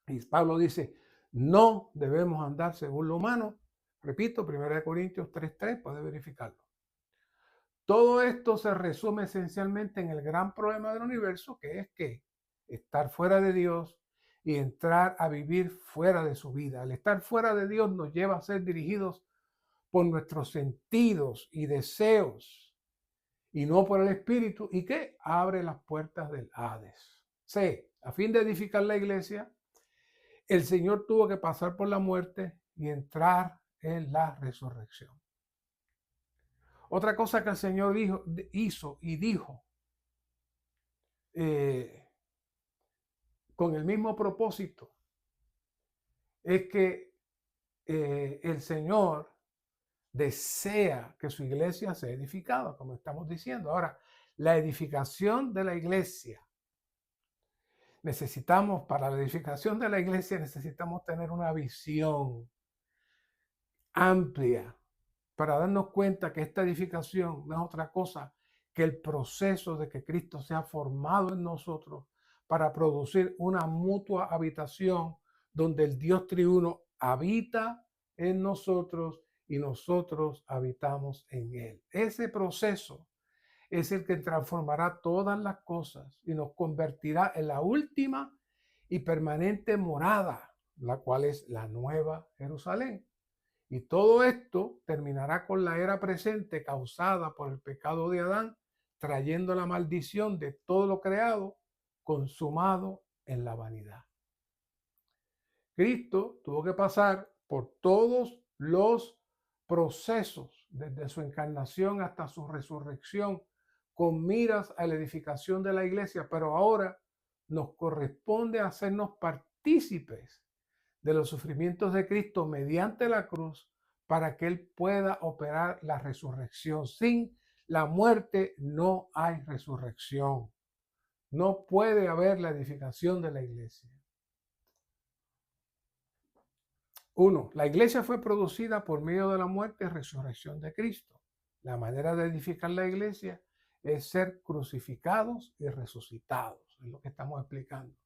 Y Pablo dice, no debemos andar según lo humano. Repito, 1 Corintios 3:3, puede verificarlo. Todo esto se resume esencialmente en el gran problema del universo, que es que estar fuera de Dios y entrar a vivir fuera de su vida. El estar fuera de Dios nos lleva a ser dirigidos por nuestros sentidos y deseos y no por el Espíritu, y que abre las puertas del Hades. C. A fin de edificar la iglesia, el Señor tuvo que pasar por la muerte y entrar en la resurrección. Otra cosa que el Señor hizo y dijo con el mismo propósito es que el Señor desea que su iglesia sea edificada, como estamos diciendo. Ahora, la edificación de la iglesia, para la edificación de la iglesia necesitamos tener una visión amplia para darnos cuenta que esta edificación no es otra cosa que el proceso de que Cristo sea formado en nosotros para producir una mutua habitación donde el Dios triuno habita en nosotros y nosotros habitamos en Él. Ese proceso es el que transformará todas las cosas y nos convertirá en la última y permanente morada, la cual es la nueva Jerusalén. Y todo esto terminará con la era presente causada por el pecado de Adán, trayendo la maldición de todo lo creado, consumado en la vanidad. Cristo tuvo que pasar por todos los procesos, desde su encarnación hasta su resurrección, con miras a la edificación de la iglesia, pero ahora nos corresponde hacernos partícipes de los sufrimientos de Cristo mediante la cruz para que Él pueda operar la resurrección. Sin la muerte no hay resurrección. No puede haber la edificación de la iglesia. 1. La iglesia fue producida por medio de la muerte y resurrección de Cristo. La manera de edificar la iglesia es ser crucificados y resucitados. Es lo que estamos explicando.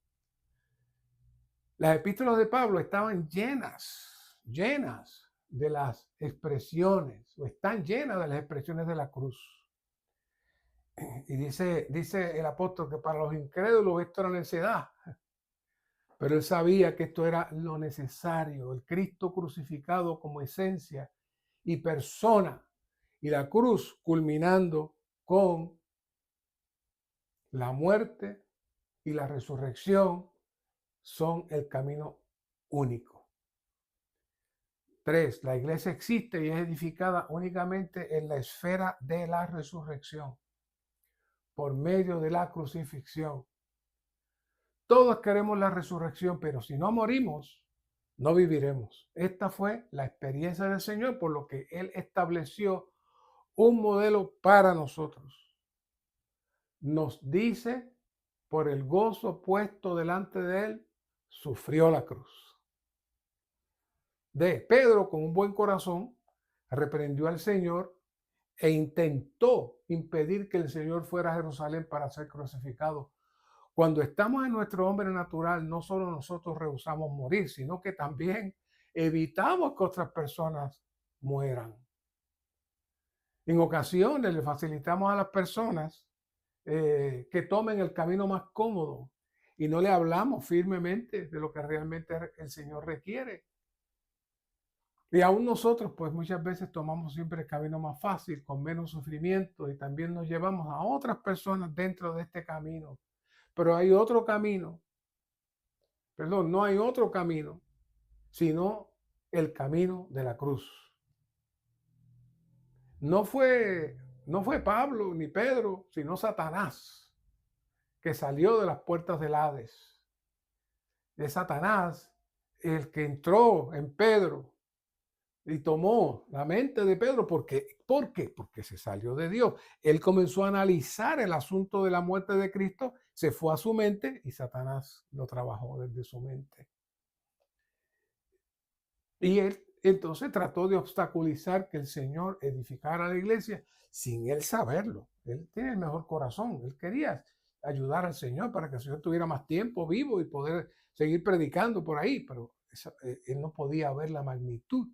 Las epístolas de Pablo estaban llenas de las expresiones, o están llenas de las expresiones de la cruz. Y dice el apóstol que para los incrédulos esto era necedad. Pero él sabía que esto era lo necesario, el Cristo crucificado como esencia y persona, y la cruz culminando con la muerte y la resurrección son el camino único. 3. La iglesia existe y es edificada únicamente en la esfera de la resurrección, por medio de la crucifixión. Todos queremos la resurrección, pero si no morimos, no viviremos. Esta fue la experiencia del Señor, por lo que Él estableció un modelo para nosotros. Nos dice, por el gozo puesto delante de Él, sufrió la cruz. Pedro, con un buen corazón, reprendió al Señor e intentó impedir que el Señor fuera a Jerusalén para ser crucificado. Cuando estamos en nuestro hombre natural, no solo nosotros rehusamos morir, sino que también evitamos que otras personas mueran. En ocasiones le facilitamos a las personas que tomen el camino más cómodo y no le hablamos firmemente de lo que realmente el Señor requiere. Y aún nosotros, pues muchas veces tomamos siempre el camino más fácil, con menos sufrimiento, y también nos llevamos a otras personas dentro de este camino. Pero hay otro camino, no hay otro camino, sino el camino de la cruz. No fue Pablo ni Pedro, sino Satanás, que salió de las puertas del Hades. Es Satanás el que entró en Pedro y tomó la mente de Pedro. ¿Por qué? Porque se salió de Dios. Él comenzó a analizar el asunto de la muerte de Cristo, se fue a su mente y Satanás lo trabajó desde su mente. Y él entonces trató de obstaculizar que el Señor edificara la iglesia sin él saberlo. Él tiene el mejor corazón. Él quería ayudar al Señor para que el Señor tuviera más tiempo vivo y poder seguir predicando por ahí, pero él no podía ver la magnitud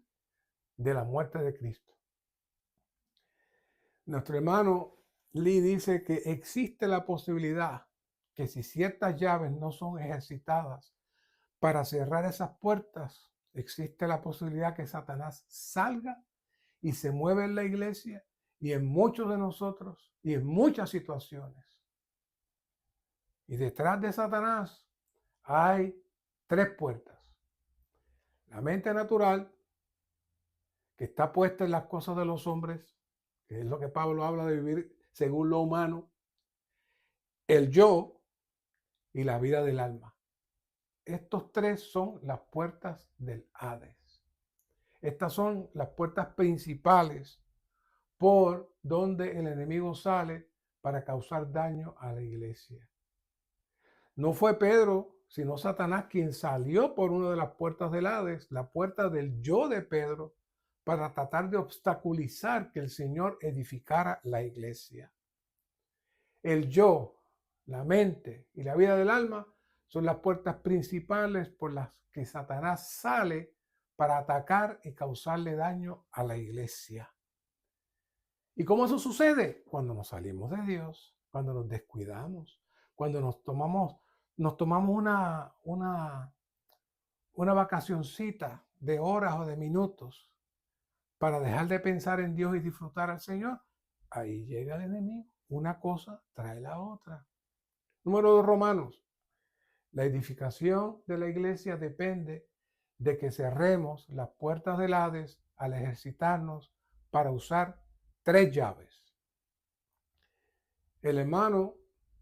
de la muerte de Cristo. Nuestro hermano Lee dice que existe la posibilidad que si ciertas llaves no son ejercitadas para cerrar esas puertas, existe la posibilidad que Satanás salga y se mueve en la iglesia y en muchos de nosotros y en muchas situaciones. Y detrás de Satanás hay tres puertas. La mente natural, que está puesta en las cosas de los hombres, que es lo que Pablo habla de vivir según lo humano, el yo y la vida del alma. Estos tres son las puertas del Hades. Estas son las puertas principales por donde el enemigo sale para causar daño a la iglesia. No fue Pedro, sino Satanás quien salió por una de las puertas del Hades, la puerta del yo de Pedro, para tratar de obstaculizar que el Señor edificara la iglesia. El yo, la mente y la vida del alma son las puertas principales por las que Satanás sale para atacar y causarle daño a la iglesia. ¿Y cómo eso sucede? Cuando nos salimos de Dios, cuando nos descuidamos, cuando nos tomamos una vacacioncita de horas o de minutos para dejar de pensar en Dios y disfrutar al Señor. Ahí llega el enemigo. Una cosa trae la otra. Número 2, Romanos. La edificación de la iglesia depende de que cerremos las puertas del Hades al ejercitarnos para usar tres llaves. El hermano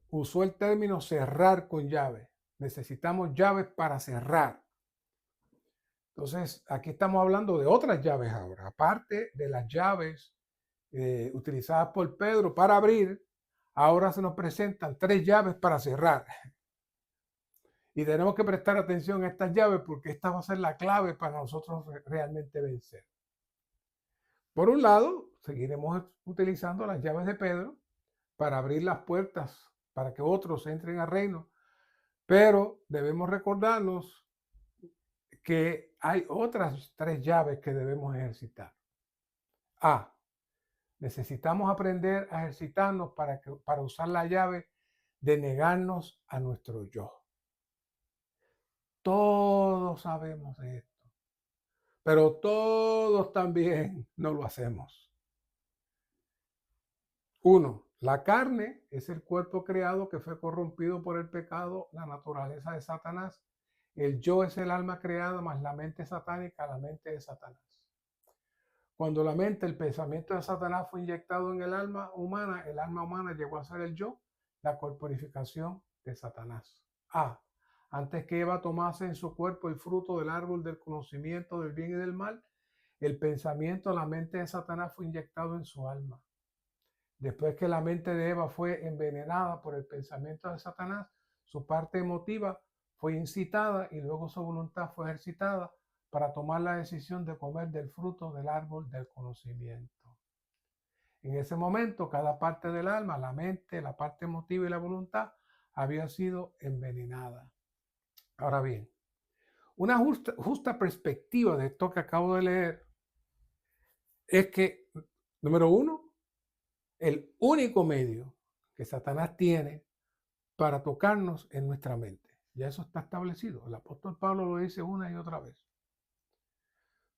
usó el término cerrar con llave. Necesitamos llaves para cerrar. Entonces, aquí estamos hablando de otras llaves ahora. Aparte de las llaves utilizadas por Pedro para abrir, ahora se nos presentan tres llaves para cerrar. Y tenemos que prestar atención a estas llaves porque esta va a ser la clave para nosotros realmente vencer. Por un lado, seguiremos utilizando las llaves de Pedro para abrir las puertas para que otros entren al reino, pero debemos recordarnos que hay otras tres llaves que debemos ejercitar. A. Necesitamos aprender a ejercitarnos para usar la llave de negarnos a nuestro yo. Todos sabemos de esto, pero todos también no lo hacemos. 1. La carne es el cuerpo creado que fue corrompido por el pecado, la naturaleza de Satanás. El yo es el alma creada más la mente satánica, la mente de Satanás. Cuando la mente, el pensamiento de Satanás fue inyectado en el alma humana llegó a ser el yo, la corporificación de Satanás. A. Antes que Eva tomase en su cuerpo el fruto del árbol del conocimiento del bien y del mal, el pensamiento, la mente de Satanás fue inyectado en su alma. Después que la mente de Eva fue envenenada por el pensamiento de Satanás, su parte emotiva fue incitada y luego su voluntad fue ejercitada para tomar la decisión de comer del fruto del árbol del conocimiento. En ese momento, cada parte del alma, la mente, la parte emotiva y la voluntad, había sido envenenada. Ahora bien, una justa perspectiva de esto que acabo de leer es que, número 1, el único medio que Satanás tiene para tocarnos en nuestra mente. Ya eso está establecido. El apóstol Pablo lo dice una y otra vez.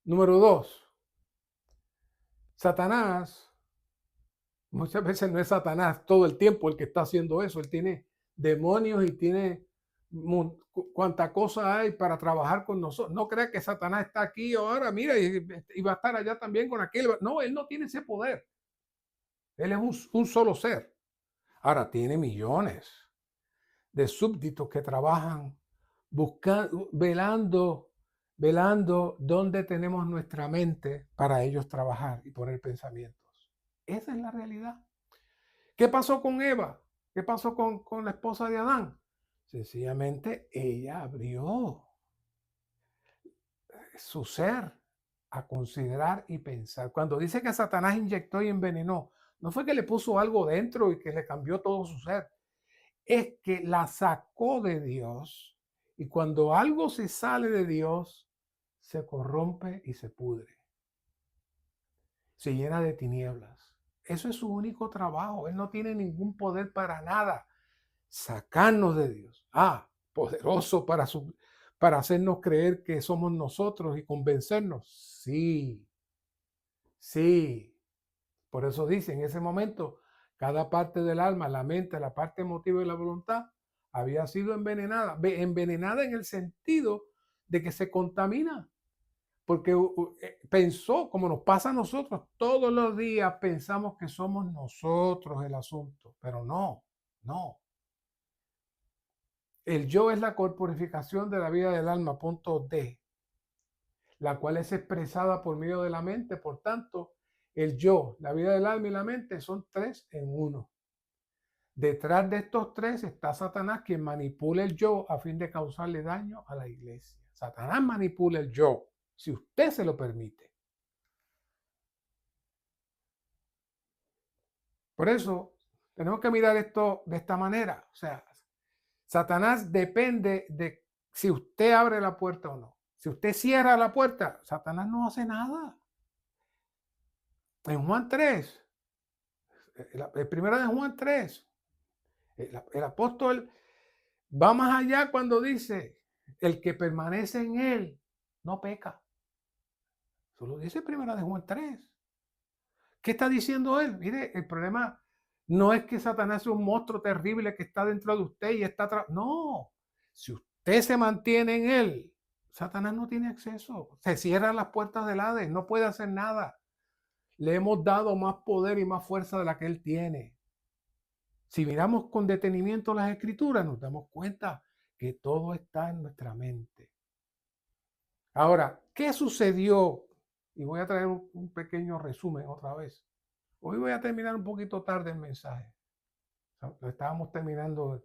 Número 2, Satanás, muchas veces no es Satanás todo el tiempo el que está haciendo eso. Él tiene demonios y tiene cuánta cosa hay para trabajar con nosotros. No crea que Satanás está aquí ahora, mira, y va a estar allá también con aquel. No, él no tiene ese poder. Él es un solo ser. Ahora tiene millones de súbditos que trabajan buscando, velando dónde tenemos nuestra mente para ellos trabajar y poner pensamientos. Esa es la realidad. ¿Qué pasó con Eva? ¿Qué pasó con la esposa de Adán? Sencillamente ella abrió su ser a considerar y pensar. Cuando dice que Satanás inyectó y envenenó, no fue que le puso algo dentro y que le cambió todo su ser. Es que la sacó de Dios, y cuando algo se sale de Dios, se corrompe y se pudre. Se llena de tinieblas. Eso es su único trabajo. Él no tiene ningún poder para nada. Sacarnos de Dios. Poderoso para hacernos creer que somos nosotros y convencernos. Sí. Sí, por eso dice, en ese momento, cada parte del alma, la mente, la parte emotiva y la voluntad había sido envenenada. Envenenada en el sentido de que se contamina. Porque pensó, como nos pasa a nosotros, todos los días pensamos que somos nosotros el asunto, pero no, no. El yo es la corporificación de la vida del alma, punto D, la cual es expresada por medio de la mente. Por tanto, el yo, la vida del alma y la mente son tres en uno. Detrás de estos tres está Satanás, quien manipula el yo a fin de causarle daño a la iglesia. Satanás manipula el yo, si usted se lo permite. Por eso, tenemos que mirar esto de esta manera. O sea, Satanás depende de si usted abre la puerta o no. Si usted cierra la puerta, Satanás no hace nada. En Juan 3, el primero de Juan 3, el apóstol va más allá cuando dice, el que permanece en él no peca. Eso lo dice primero de Juan 3. ¿Qué está diciendo él? Mire, el problema no es que Satanás es un monstruo terrible que está dentro de usted y está atrás. No, si usted se mantiene en él, Satanás no tiene acceso. Se cierran las puertas del Hades, no puede hacer nada. Le hemos dado más poder y más fuerza de la que él tiene. Si miramos con detenimiento las escrituras, nos damos cuenta que todo está en nuestra mente. Ahora, ¿qué sucedió? Y voy a traer un pequeño resumen otra vez. Hoy voy a terminar un poquito tarde el mensaje. Lo estábamos terminando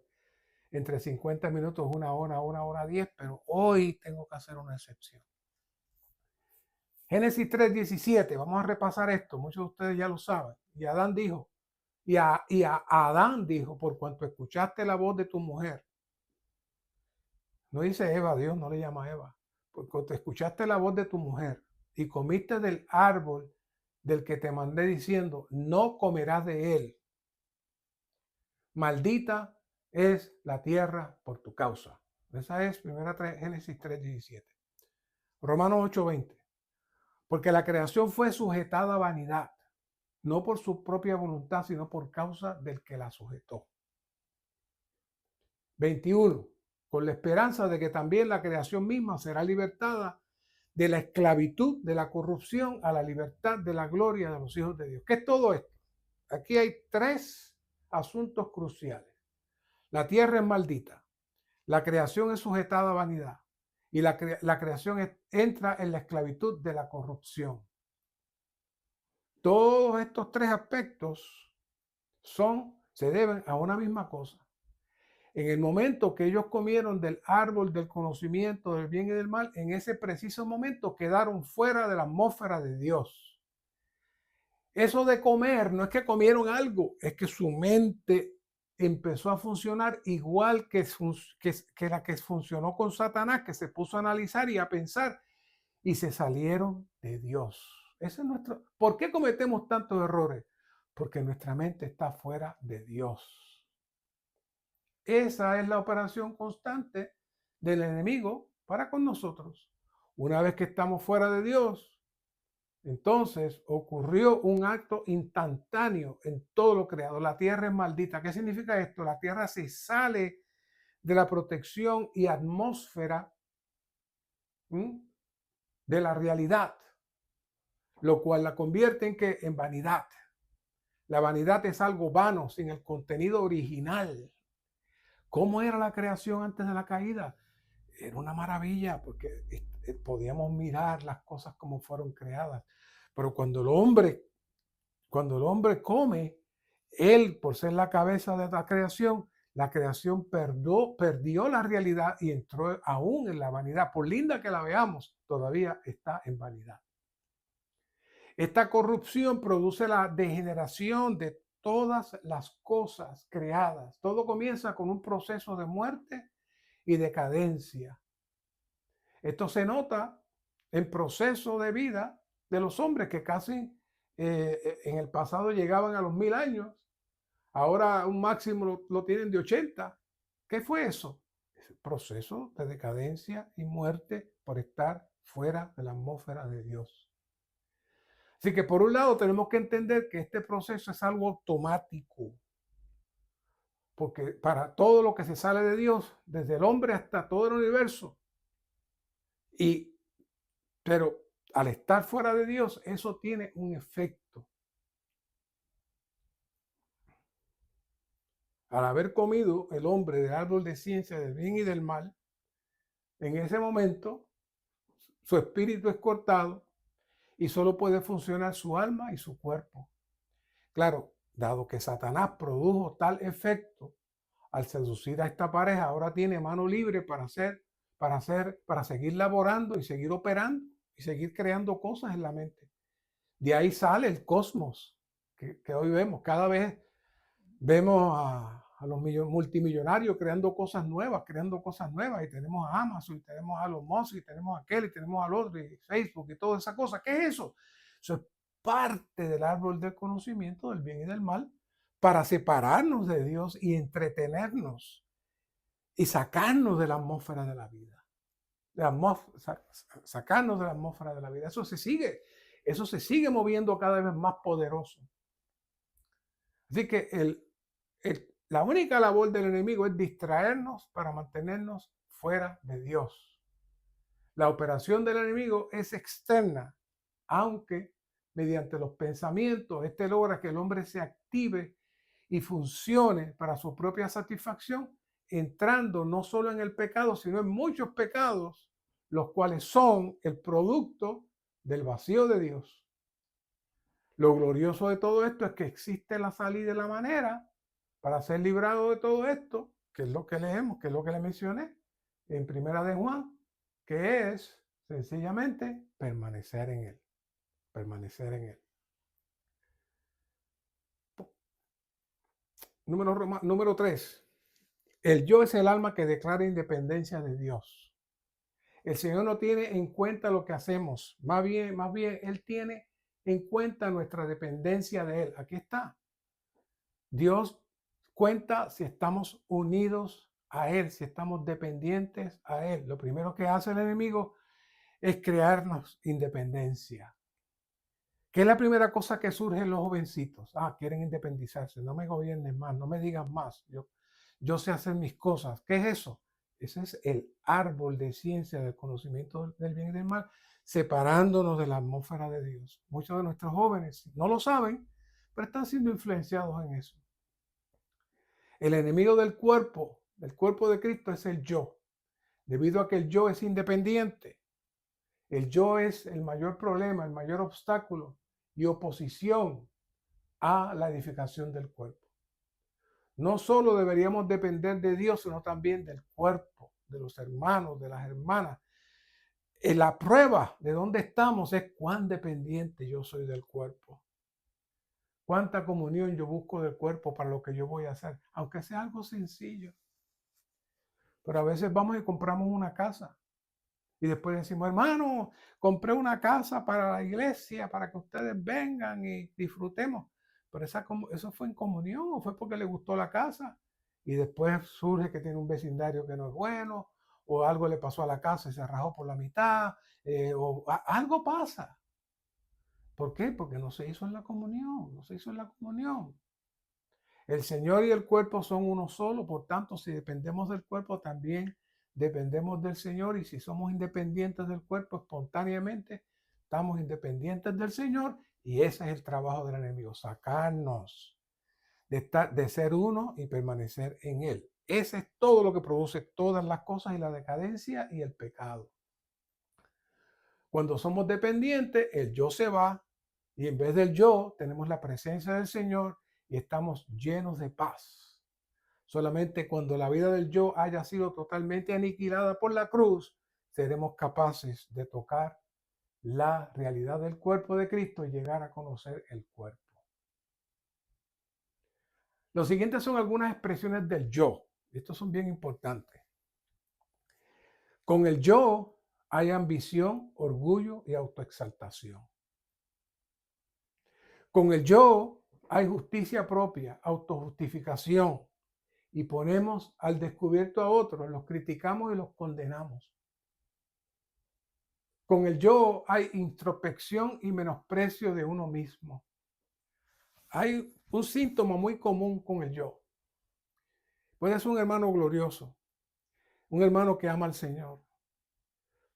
entre 50 minutos, una hora 10, pero hoy tengo que hacer una excepción. Génesis 3:17, vamos a repasar esto, muchos de ustedes ya lo saben. Y Adán dijo, y a Adán dijo, por cuanto escuchaste la voz de tu mujer. No dice Eva, Dios no le llama Eva. Por cuanto escuchaste la voz de tu mujer y comiste del árbol del que te mandé diciendo, no comerás de él. Maldita es la tierra por tu causa. Esa es Génesis 3:17. Romanos 8:20. Porque la creación fue sujetada a vanidad, no por su propia voluntad, sino por causa del que la sujetó. 21. Con la esperanza de que también la creación misma será libertada de la esclavitud, de la corrupción, a la libertad de la gloria de los hijos de Dios. ¿Qué es todo esto? Aquí hay tres asuntos cruciales. La tierra es maldita, la creación es sujetada a vanidad y la creación entra en la esclavitud de la corrupción. Todos estos tres aspectos se deben a una misma cosa. En el momento que ellos comieron del árbol del conocimiento del bien y del mal, en ese preciso momento quedaron fuera de la atmósfera de Dios. Eso de comer no es que comieron algo, es que su mente empezó a funcionar igual que la que funcionó con Satanás, que se puso a analizar y a pensar y se salieron de Dios. Ese es nuestro. ¿Por qué cometemos tantos errores? Porque nuestra mente está fuera de Dios. Esa es la operación constante del enemigo para con nosotros. Una vez que estamos fuera de Dios, entonces ocurrió un acto instantáneo en todo lo creado. La tierra es maldita. ¿Qué significa esto? La tierra se sale de la protección y atmósfera de la realidad, lo cual la convierte en vanidad. La vanidad es algo vano, sin el contenido original. ¿Cómo era la creación antes de la caída? Era una maravilla porque podíamos mirar las cosas como fueron creadas. Pero cuando el hombre come, él, por ser la cabeza de la creación perdió la realidad y entró aún en la vanidad. Por linda que la veamos, todavía está en vanidad. Esta corrupción produce la degeneración de todas las cosas creadas. Todo comienza con un proceso de muerte y decadencia. Esto se nota en proceso de vida de los hombres que casi en el pasado llegaban a los 1000 años. Ahora un máximo lo tienen de 80. ¿Qué fue eso? Es el proceso de decadencia y muerte por estar fuera de la atmósfera de Dios. Así que por un lado tenemos que entender que este proceso es algo automático, porque para todo lo que se sale de Dios, desde el hombre hasta todo el universo, pero al estar fuera de Dios, eso tiene un efecto. Al haber comido el hombre del árbol de ciencia del bien y del mal, en ese momento su espíritu es cortado y solo puede funcionar su alma y su cuerpo. Claro, dado que Satanás produjo tal efecto al seducir a esta pareja, ahora tiene mano libre para seguir laborando y seguir operando y seguir creando cosas en la mente. De ahí sale el cosmos que hoy vemos. Cada vez vemos a los multimillonarios creando cosas nuevas, y tenemos a Amazon, y tenemos a los Musk, y tenemos a aquel, y tenemos al otro, y Facebook, y toda esa cosa. ¿Qué es eso? Eso es parte del árbol del conocimiento del bien y del mal para separarnos de Dios y entretenernos y sacarnos de la atmósfera de la vida. Sacarnos de la atmósfera de la vida. Eso se sigue moviendo cada vez más poderoso. Así que la única labor del enemigo es distraernos para mantenernos fuera de Dios. La operación del enemigo es externa, aunque mediante los pensamientos, logra que el hombre se active y funcione para su propia satisfacción, entrando no solo en el pecado, sino en muchos pecados, los cuales son el producto del vacío de Dios. Lo glorioso de todo esto es que existe la salida y la manera para ser librado de todo esto, que es lo que leemos, que es lo que le mencioné en Primera de Juan, que es sencillamente permanecer en él. Permanecer en él. Número 3. El yo es el alma que declara independencia de Dios. El Señor no tiene en cuenta lo que hacemos, más bien Él tiene en cuenta nuestra dependencia de Él. Aquí está. Dios cuenta si estamos unidos a Él, si estamos dependientes a Él. Lo primero que hace el enemigo es crearnos independencia. ¿Qué es la primera cosa que surge en los jovencitos? Quieren independizarse. No me gobiernes más, no me digas más. Yo sé hacer mis cosas. ¿Qué es eso? Ese es el árbol de ciencia del conocimiento del bien y del mal, separándonos de la atmósfera de Dios. Muchos de nuestros jóvenes no lo saben, pero están siendo influenciados en eso. El enemigo del cuerpo de Cristo es el yo, debido a que el yo es independiente. El yo es el mayor problema, el mayor obstáculo y oposición a la edificación del cuerpo. No solo deberíamos depender de Dios, sino también del cuerpo, de los hermanos, de las hermanas. La prueba de dónde estamos es cuán dependiente yo soy del cuerpo. Cuánta comunión yo busco del cuerpo para lo que yo voy a hacer, aunque sea algo sencillo. Pero a veces vamos y compramos una casa y después decimos, hermano, compré una casa para la iglesia, para que ustedes vengan y disfrutemos. Pero eso fue en comunión o fue porque le gustó la casa. Y después surge que tiene un vecindario que no es bueno, o algo le pasó a la casa y se rajó por la mitad, algo pasa. ¿Por qué? Porque no se hizo en la comunión, no se hizo en la comunión. El Señor y el cuerpo son uno solo, por tanto, si dependemos del cuerpo, también dependemos del Señor, y si somos independientes del cuerpo espontáneamente, estamos independientes del Señor, y ese es el trabajo del enemigo, sacarnos de ser uno y permanecer en Él. Ese es todo lo que produce todas las cosas y la decadencia y el pecado. Cuando somos dependientes, el yo se va y en vez del yo tenemos la presencia del Señor y estamos llenos de paz. Solamente cuando la vida del yo haya sido totalmente aniquilada por la cruz, seremos capaces de tocar la realidad del cuerpo de Cristo y llegar a conocer el cuerpo. Los siguientes son algunas expresiones del yo. Estos son bien importantes. Con el yo hay ambición, orgullo y autoexaltación. Con el yo hay justicia propia, autojustificación, y ponemos al descubierto a otros, los criticamos y los condenamos. Con el yo hay introspección y menosprecio de uno mismo. Hay un síntoma muy común con el yo. Puede ser un hermano glorioso, un hermano que ama al Señor,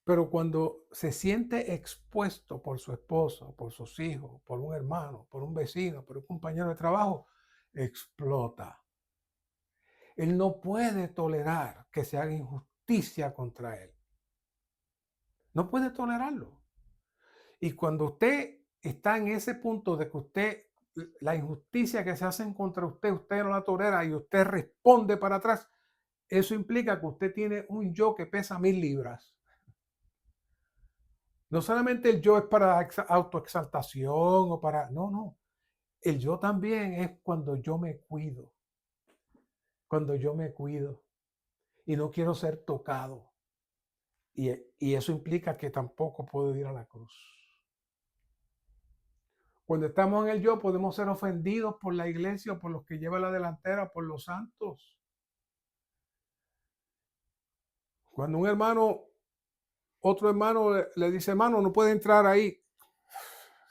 pero cuando se siente expuesto por su esposo, por sus hijos, por un hermano, por un vecino, por un compañero de trabajo, explota. Él no puede tolerar que se haga injusticia contra él. No puede tolerarlo. Y cuando usted está en ese punto de que usted, la injusticia que se hacen contra usted, usted no la tolera y usted responde para atrás, eso implica que usted tiene un yo que pesa 1000 libras. No solamente el yo es para autoexaltación o para... No, no. El yo también es cuando yo me cuido. Cuando yo me cuido y no quiero ser tocado. Y eso implica que tampoco puedo ir a la cruz. Cuando estamos en el yo podemos ser ofendidos por la iglesia o por los que llevan la delantera, por los santos. Cuando un hermano, otro hermano le dice, hermano, no puede entrar ahí.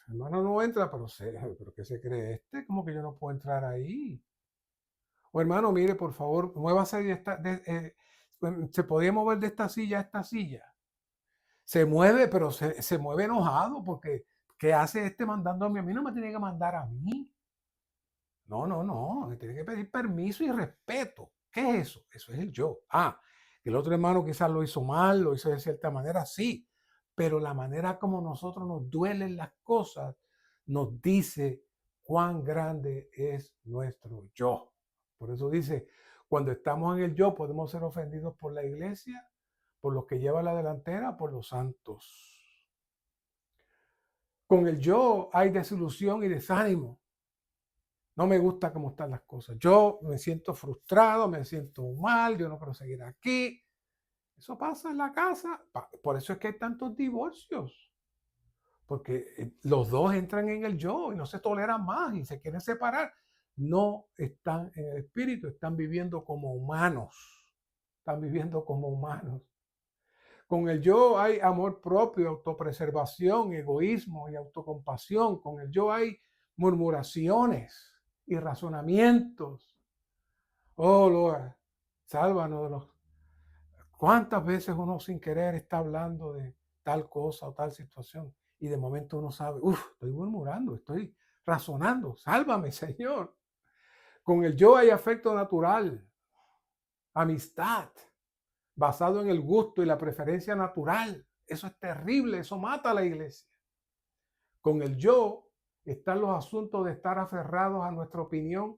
El hermano no entra, pero ¿qué se cree este? ¿Cómo que yo no puedo entrar ahí? O hermano, mire, por favor, muévase se podía mover de esta silla a esta silla. Se mueve, pero se mueve enojado porque ¿qué hace este mandándome a mí? No me tiene que mandar a mí. No, no, no, me tiene que pedir permiso y respeto. ¿Qué es eso? Eso es el yo. El otro hermano quizás lo hizo mal, lo hizo de cierta manera, sí, pero la manera como nosotros nos duelen las cosas nos dice cuán grande es nuestro yo. Por eso dice, cuando estamos en el yo podemos ser ofendidos por la iglesia, por los que llevan la delantera, por los santos. Con el yo hay desilusión y desánimo. No me gusta cómo están las cosas. Yo me siento frustrado, me siento mal, yo no quiero seguir aquí. Eso pasa en la casa. Por eso es que hay tantos divorcios. Porque los dos entran en el yo y no se toleran más y se quieren separar. No están en el espíritu, están viviendo como humanos. Están viviendo como humanos. Con el yo hay amor propio, autopreservación, egoísmo y autocompasión. Con el yo hay murmuraciones y razonamientos. Oh, Lord, sálvanos de los... ¿Cuántas veces uno sin querer está hablando de tal cosa o tal situación y de momento uno sabe, estoy murmurando, estoy razonando, sálvame, Señor? Con el yo hay afecto natural, amistad, basado en el gusto y la preferencia natural. Eso es terrible, eso mata a la iglesia. Con el yo están los asuntos de estar aferrados a nuestra opinión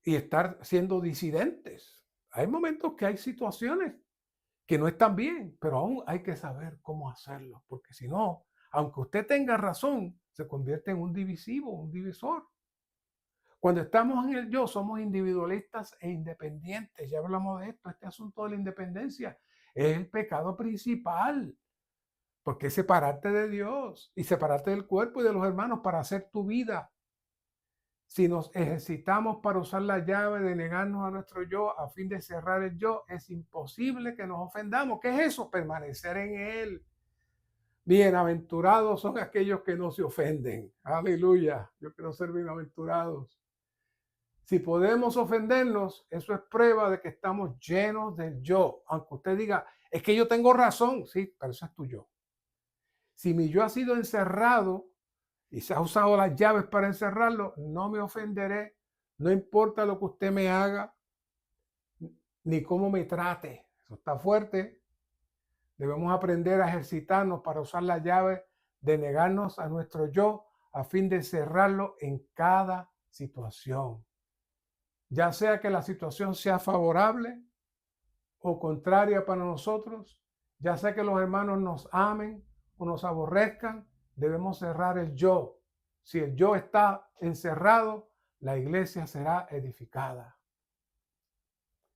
y estar siendo disidentes. Hay momentos que hay situaciones que no están bien, pero aún hay que saber cómo hacerlo, porque si no, aunque usted tenga razón, se convierte en un divisivo, un divisor. Cuando estamos en el yo, somos individualistas e independientes. Ya hablamos de esto, este asunto de la independencia es el pecado principal, porque es separarte de Dios y separarte del cuerpo y de los hermanos para hacer tu vida. Si nos ejercitamos para usar la llave de negarnos a nuestro yo a fin de cerrar el yo, es imposible que nos ofendamos. ¿Qué es eso? Permanecer en él. Bienaventurados son aquellos que no se ofenden. Aleluya. Yo quiero ser bienaventurados. Si podemos ofendernos, eso es prueba de que estamos llenos del yo. Aunque usted diga, es que yo tengo razón. Sí, pero eso es tu yo. Si mi yo ha sido encerrado y se ha usado las llaves para encerrarlo, no me ofenderé, no importa lo que usted me haga, ni cómo me trate. Eso está fuerte. Debemos aprender a ejercitarnos para usar la llave de negarnos a nuestro yo a fin de cerrarlo en cada situación. Ya sea que la situación sea favorable o contraria para nosotros, ya sea que los hermanos nos amen o nos aborrezcan, debemos cerrar el yo. Si el yo está encerrado, la iglesia será edificada.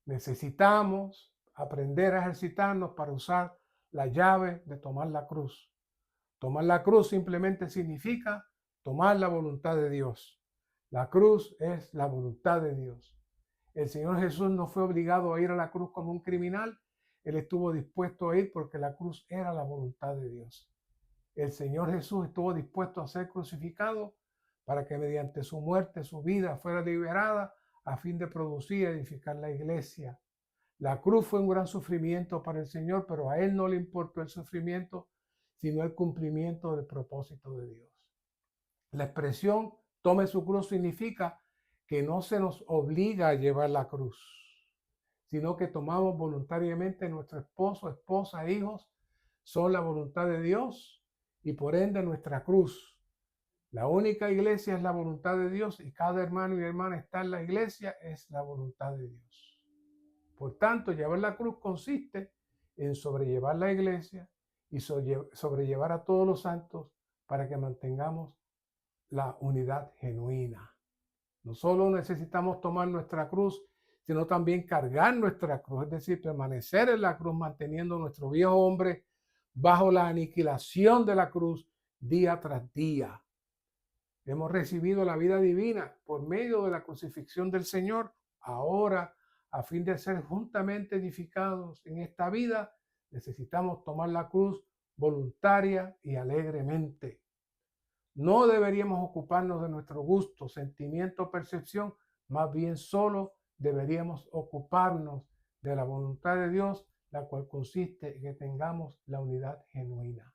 Necesitamos aprender a ejercitarnos para usar la llave de tomar la cruz. Tomar la cruz simplemente significa tomar la voluntad de Dios. La cruz es la voluntad de Dios. El Señor Jesús no fue obligado a ir a la cruz como un criminal. Él estuvo dispuesto a ir porque la cruz era la voluntad de Dios. El Señor Jesús estuvo dispuesto a ser crucificado para que mediante su muerte, su vida fuera liberada a fin de producir y edificar la iglesia. La cruz fue un gran sufrimiento para el Señor, pero a Él no le importó el sufrimiento, sino el cumplimiento del propósito de Dios. La expresión tome su cruz significa que no se nos obliga a llevar la cruz, sino que tomamos voluntariamente nuestro esposo, esposa e hijos, son la voluntad de Dios y por ende nuestra cruz. La única iglesia es la voluntad de Dios y cada hermano y hermana está en la iglesia es la voluntad de Dios. Por tanto, llevar la cruz consiste en sobrellevar la iglesia y sobrellevar a todos los santos para que mantengamos la unidad genuina. No solo necesitamos tomar nuestra cruz, sino también cargar nuestra cruz, es decir, permanecer en la cruz manteniendo nuestro viejo hombre bajo la aniquilación de la cruz día tras día. Hemos recibido la vida divina por medio de la crucifixión del Señor. Ahora, a fin de ser juntamente edificados en esta vida, necesitamos tomar la cruz voluntaria y alegremente. No deberíamos ocuparnos de nuestro gusto, sentimiento, percepción, más bien solo deberíamos ocuparnos de la voluntad de Dios, la cual consiste en que tengamos la unidad genuina.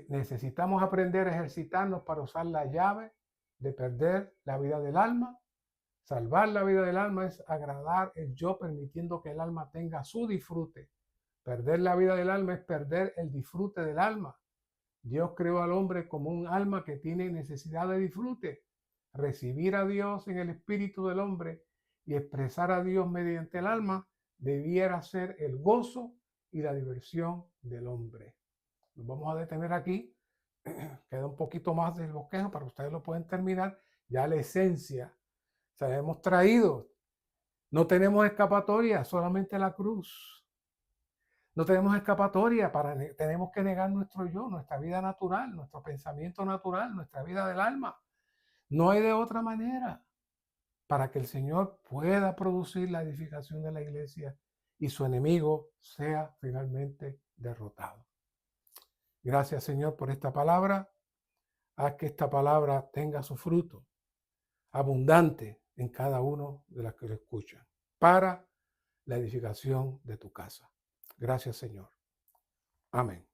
Necesitamos aprender a ejercitarnos para usar la llave de perder la vida del alma. Salvar la vida del alma es agradar el yo, permitiendo que el alma tenga su disfrute. Perder la vida del alma es perder el disfrute del alma. Dios creó al hombre como un alma que tiene necesidad de disfrute. Recibir a Dios en el espíritu del hombre y expresar a Dios mediante el alma debiera ser el gozo y la diversión del hombre. Nos vamos a detener aquí. Queda un poquito más del bosquejo para que ustedes lo pueden terminar. Ya la esencia se la hemos traído. No tenemos escapatoria, solamente la cruz. No tenemos escapatoria, tenemos que negar nuestro yo, nuestra vida natural, nuestro pensamiento natural, nuestra vida del alma. No hay de otra manera para que el Señor pueda producir la edificación de la iglesia y su enemigo sea finalmente derrotado. Gracias, Señor, por esta palabra. Haz que esta palabra tenga su fruto abundante en cada uno de los que lo escuchan para la edificación de tu casa. Gracias, Señor. Amén.